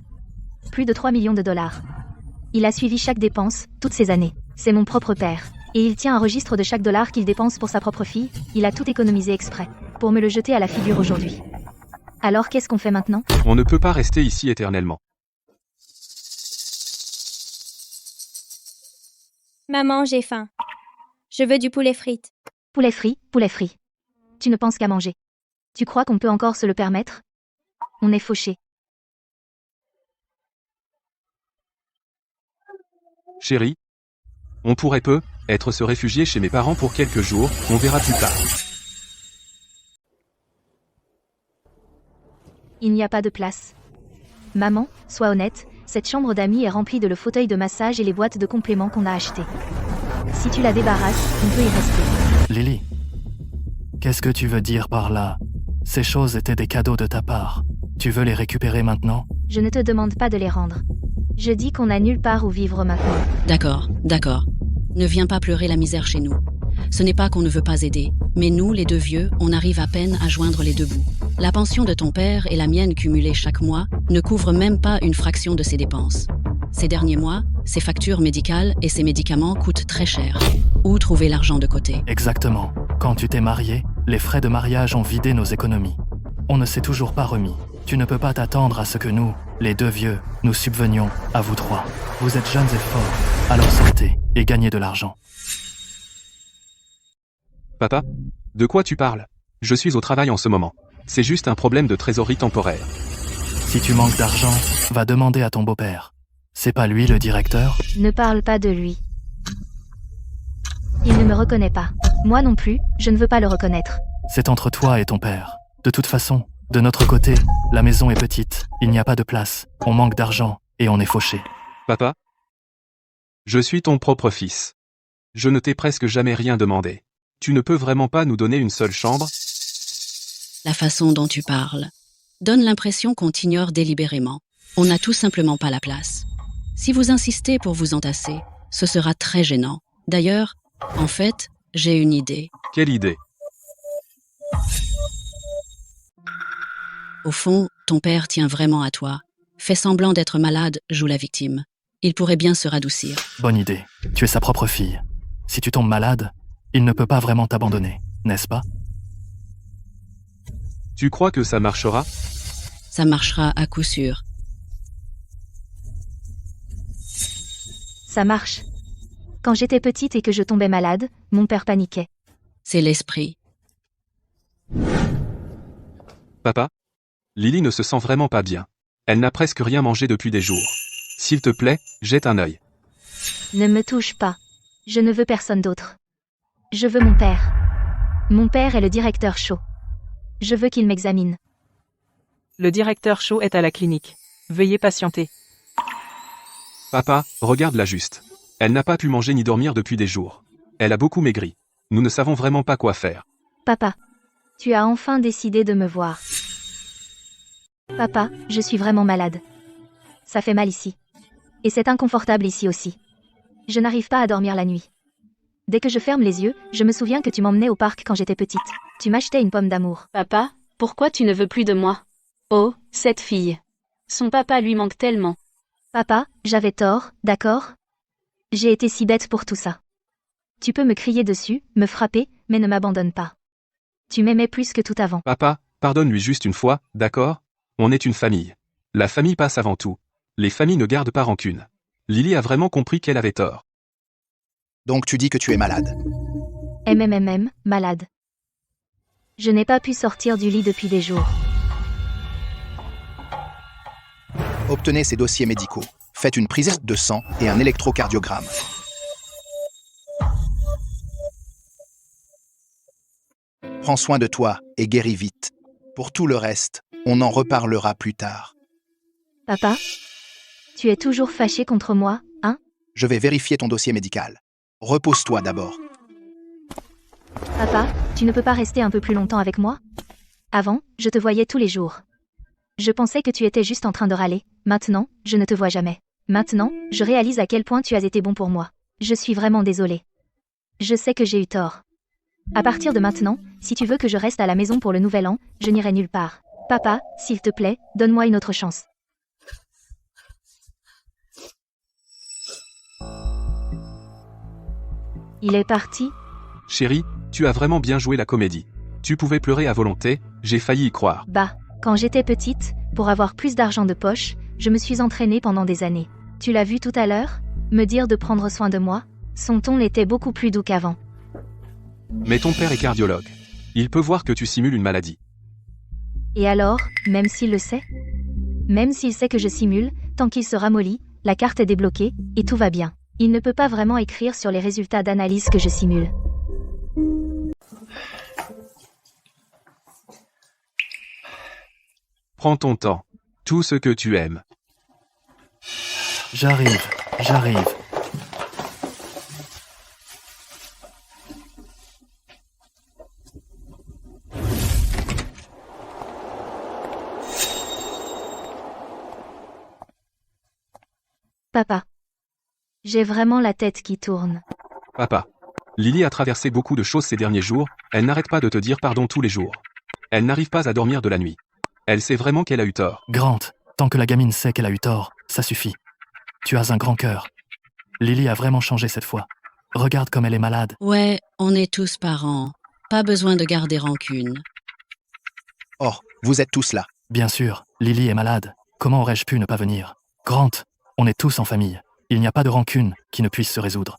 Plus de 3 millions de dollars. Il a suivi chaque dépense, toutes ces années. C'est mon propre père. Et il tient un registre de chaque dollar qu'il dépense pour sa propre fille. Il a tout économisé exprès. Pour me le jeter à la figure aujourd'hui. Alors qu'est-ce qu'on fait maintenant? On ne peut pas rester ici éternellement. Maman, j'ai faim. Je veux du poulet frites. Poulet frit, poulet frit. Tu ne penses qu'à manger. Tu crois qu'on peut encore se le permettre? On est fauchés. Chérie, on pourrait être se réfugier chez mes parents pour quelques jours, on verra plus tard. Il n'y a pas de place. Maman, sois honnête, cette chambre d'amis est remplie de le fauteuil de massage et les boîtes de compléments qu'on a achetées. Si tu la débarrasses, on peut y rester. Lily, qu'est-ce que tu veux dire par là? Ces choses étaient des cadeaux de ta part. Tu veux les récupérer maintenant? Je ne te demande pas de les rendre. Je dis qu'on n'a nulle part où vivre maintenant. D'accord, d'accord. Ne viens pas pleurer la misère chez nous. Ce n'est pas qu'on ne veut pas aider, mais nous, les deux vieux, on arrive à peine à joindre les deux bouts. La pension de ton père et la mienne cumulée chaque mois ne couvrent même pas une fraction de ses dépenses. Ces derniers mois, ses factures médicales et ses médicaments coûtent très cher. Où trouver l'argent de côté? Exactement. Quand tu t'es marié, les frais de mariage ont vidé nos économies. On ne s'est toujours pas remis. Tu ne peux pas t'attendre à ce que nous, les deux vieux, nous subvenions à vous trois. Vous êtes jeunes et forts, alors sortez et gagnez de l'argent. Papa? De quoi tu parles? Je suis au travail en ce moment. C'est juste un problème de trésorerie temporaire. Si tu manques d'argent, va demander à ton beau-père. C'est pas lui le directeur? Ne parle pas de lui. Il ne me reconnaît pas. Moi non plus, je ne veux pas le reconnaître. C'est entre toi et ton père. De toute façon, de notre côté, la maison est petite, il n'y a pas de place, on manque d'argent, et on est fauché. Papa? Je suis ton propre fils. Je ne t'ai presque jamais rien demandé. Tu ne peux vraiment pas nous donner une seule chambre? La façon dont tu parles donne l'impression qu'on t'ignore délibérément. On n'a tout simplement pas la place. Si vous insistez pour vous entasser, ce sera très gênant. D'ailleurs, en fait, j'ai une idée. Quelle idée? Au fond, ton père tient vraiment à toi. Fais semblant d'être malade, joue la victime. Il pourrait bien se radoucir. Bonne idée. Tu es sa propre fille. Si tu tombes malade, il ne peut pas vraiment t'abandonner, n'est-ce pas? Tu crois que ça marchera? Ça marchera à coup sûr. Ça marche. Quand j'étais petite et que je tombais malade, mon père paniquait. C'est l'esprit. Papa? Lily ne se sent vraiment pas bien. Elle n'a presque rien mangé depuis des jours. S'il te plaît, jette un œil. Ne me touche pas. Je ne veux personne d'autre. Je veux mon père. Mon père est le directeur Shaw. Je veux qu'il m'examine. Le directeur Shaw est à la clinique. Veuillez patienter. Papa, regarde-la juste. Elle n'a pas pu manger ni dormir depuis des jours. Elle a beaucoup maigri. Nous ne savons vraiment pas quoi faire. Papa, tu as enfin décidé de me voir. Papa, je suis vraiment malade. Ça fait mal ici. Et c'est inconfortable ici aussi. Je n'arrive pas à dormir la nuit. Dès que je ferme les yeux, je me souviens que tu m'emmenais au parc quand j'étais petite. Tu m'achetais une pomme d'amour. Papa, pourquoi tu ne veux plus de moi? Oh, cette fille. Son papa lui manque tellement. Papa, j'avais tort, d'accord? J'ai été si bête pour tout ça. Tu peux me crier dessus, me frapper, mais ne m'abandonne pas. Tu m'aimais plus que tout avant. Papa, pardonne-lui juste une fois, d'accord? On est une famille. La famille passe avant tout. Les familles ne gardent pas rancune. Lily a vraiment compris qu'elle avait tort. Donc tu dis que tu es malade. Malade. Je n'ai pas pu sortir du lit depuis des jours. Obtenez ces dossiers médicaux. Faites une prise de sang et un électrocardiogramme. Prends soin de toi et guéris vite. Pour tout le reste, on en reparlera plus tard. Papa, tu es toujours fâché contre moi, hein? Je vais vérifier ton dossier médical. Repose-toi d'abord. Papa, tu ne peux pas rester un peu plus longtemps avec moi? Avant, je te voyais tous les jours. Je pensais que tu étais juste en train de râler. Maintenant, je ne te vois jamais. Maintenant, je réalise à quel point tu as été bon pour moi. Je suis vraiment désolée. Je sais que j'ai eu tort. À partir de maintenant, si tu veux que je reste à la maison pour le nouvel an, je n'irai nulle part. Papa, s'il te plaît, donne-moi une autre chance. Il est parti? Chérie, tu as vraiment bien joué la comédie. Tu pouvais pleurer à volonté, j'ai failli y croire. Bah, quand j'étais petite, pour avoir plus d'argent de poche, je me suis entraînée pendant des années. Tu l'as vu tout à l'heure? Me dire de prendre soin de moi? Son ton était beaucoup plus doux qu'avant. Mais ton père est cardiologue. Il peut voir que tu simules une maladie. Et alors, même s'il le sait? Même s'il sait que je simule, tant qu'il se ramollit, la carte est débloquée, et tout va bien. Il ne peut pas vraiment écrire sur les résultats d'analyse que je simule. Prends ton temps. Tout ce que tu aimes. J'arrive. Papa. J'ai vraiment la tête qui tourne. Papa. Lily a traversé beaucoup de choses ces derniers jours, elle n'arrête pas de te dire pardon tous les jours. Elle n'arrive pas à dormir de la nuit. Elle sait vraiment qu'elle a eu tort. Grant, tant que la gamine sait qu'elle a eu tort, ça suffit. Tu as un grand cœur. Lily a vraiment changé cette fois. Regarde comme elle est malade. Ouais, on est tous parents. Pas besoin de garder rancune. Oh, vous êtes tous là. Bien sûr, Lily est malade. Comment aurais-je pu ne pas venir? Grant, on est tous en famille. Il n'y a pas de rancune qui ne puisse se résoudre.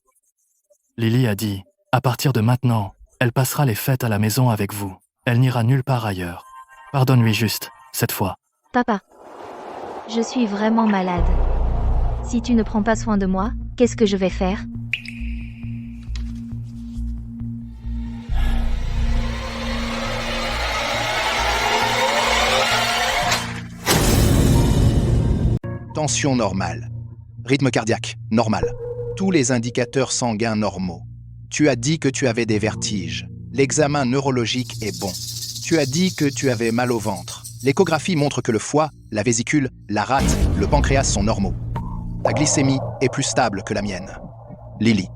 Lily a dit, à partir de maintenant, elle passera les fêtes à la maison avec vous. Elle n'ira nulle part ailleurs. Pardonne-lui juste, cette fois. Papa. Je suis vraiment malade. Si tu ne prends pas soin de moi, qu'est-ce que je vais faire? Tension normale. Rythme cardiaque, normal. Tous les indicateurs sanguins normaux. Tu as dit que tu avais des vertiges. L'examen neurologique est bon. Tu as dit que tu avais mal au ventre. L'échographie montre que le foie, la vésicule, la rate, le pancréas sont normaux. Ta glycémie est plus stable que la mienne. Lily,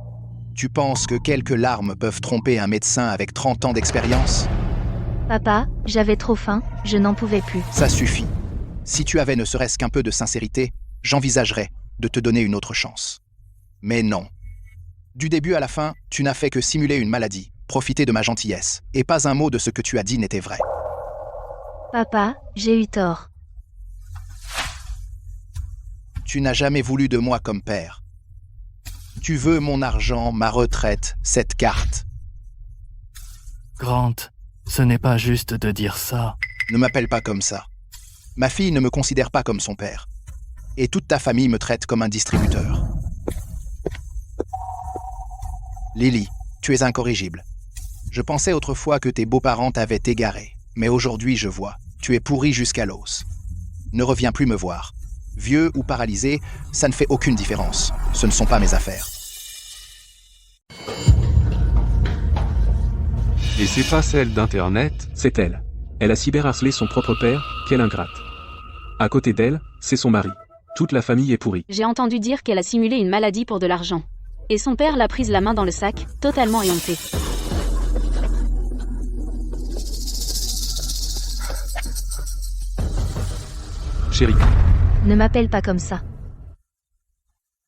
tu penses que quelques larmes peuvent tromper un médecin avec 30 ans d'expérience? Papa, j'avais trop faim, je n'en pouvais plus. Ça suffit. Si tu avais ne serait-ce qu'un peu de sincérité, j'envisagerais de te donner une autre chance. Mais non. Du début à la fin, tu n'as fait que simuler une maladie, profiter de ma gentillesse, et pas un mot de ce que tu as dit n'était vrai. Papa, j'ai eu tort. Tu n'as jamais voulu de moi comme père. Tu veux mon argent, ma retraite, cette carte. Grant, ce n'est pas juste de dire ça. Ne m'appelle pas comme ça. Ma fille ne me considère pas comme son père. Et toute ta famille me traite comme un distributeur. Lily, tu es incorrigible. Je pensais autrefois que tes beaux-parents t'avaient égaré, mais aujourd'hui je vois, tu es pourri jusqu'à l'os. Ne reviens plus me voir. Vieux ou paralysé, ça ne fait aucune différence. Ce ne sont pas mes affaires. Et c'est pas celle d'Internet? C'est elle. Elle a cyberharcelé son propre père, quelle ingrate. À côté d'elle, c'est son mari. Toute la famille est pourrie. J'ai entendu dire qu'elle a simulé une maladie pour de l'argent. Et son père l'a prise la main dans le sac, totalement éhonté. Chérie. Ne m'appelle pas comme ça.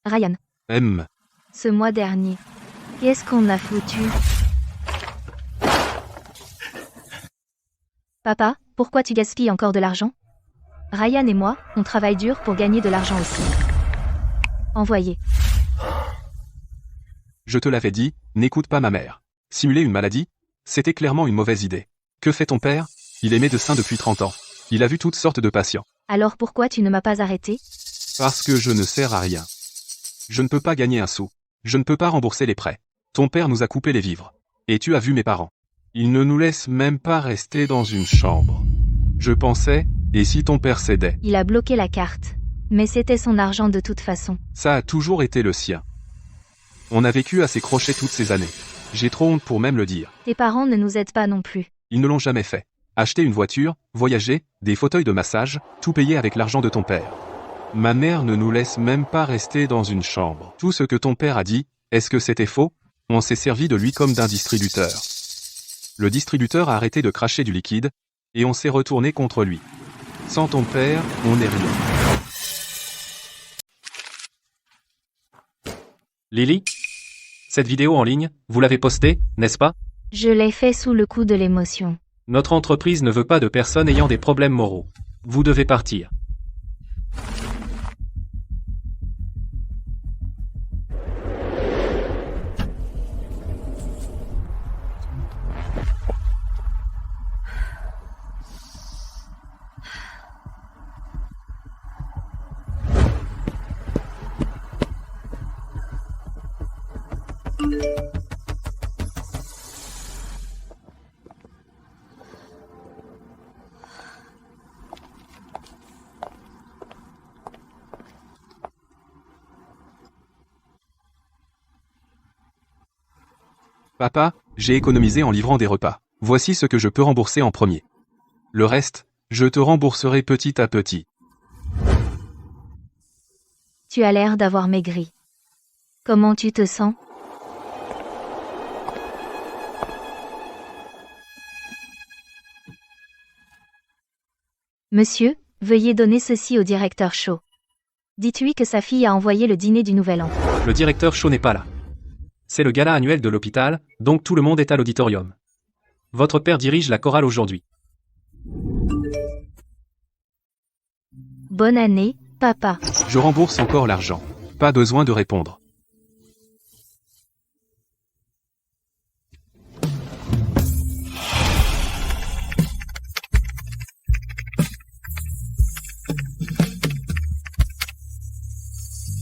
Ryan, M. ce mois dernier, qu'est-ce qu'on a foutu? Papa, pourquoi tu gaspilles encore de l'argent? Ryan et moi, on travaille dur pour gagner de l'argent aussi. Envoyé. Je te l'avais dit, n'écoute pas ma mère. Simuler une maladie? C'était clairement une mauvaise idée. Que fait ton père? Il est médecin depuis 30 ans. Il a vu toutes sortes de patients. Alors pourquoi tu ne m'as pas arrêté? Parce que je ne sers à rien. Je ne peux pas gagner un sou. Je ne peux pas rembourser les prêts. Ton père nous a coupé les vivres. Et tu as vu mes parents. Ils ne nous laissent même pas rester dans une chambre. Je pensais, et si ton père cédait? Il a bloqué la carte. Mais c'était son argent de toute façon. Ça a toujours été le sien. On a vécu à ses crochets toutes ces années. J'ai trop honte pour même le dire. Tes parents ne nous aident pas non plus. Ils ne l'ont jamais fait. Acheter une voiture, voyager, des fauteuils de massage, tout payer avec l'argent de ton père. Ma mère ne nous laisse même pas rester dans une chambre. Tout ce que ton père a dit, est-ce que c'était faux? On s'est servi de lui comme d'un distributeur. Le distributeur a arrêté de cracher du liquide, et on s'est retourné contre lui. Sans ton père, on n'est rien. Lily? Cette vidéo en ligne, vous l'avez postée, n'est-ce pas? Je l'ai fait sous le coup de l'émotion. Notre entreprise ne veut pas de personnes ayant des problèmes moraux. Vous devez partir. Papa, j'ai économisé en livrant des repas. Voici ce que je peux rembourser en premier. Le reste, je te rembourserai petit à petit. Tu as l'air d'avoir maigri. Comment tu te sens? Monsieur, veuillez donner ceci au directeur Shaw. Dites-lui que sa fille a envoyé le dîner du Nouvel An. Le directeur Shaw n'est pas là. C'est le gala annuel de l'hôpital, donc tout le monde est à l'auditorium. Votre père dirige la chorale aujourd'hui. Bonne année, papa. Je rembourse encore l'argent. Pas besoin de répondre.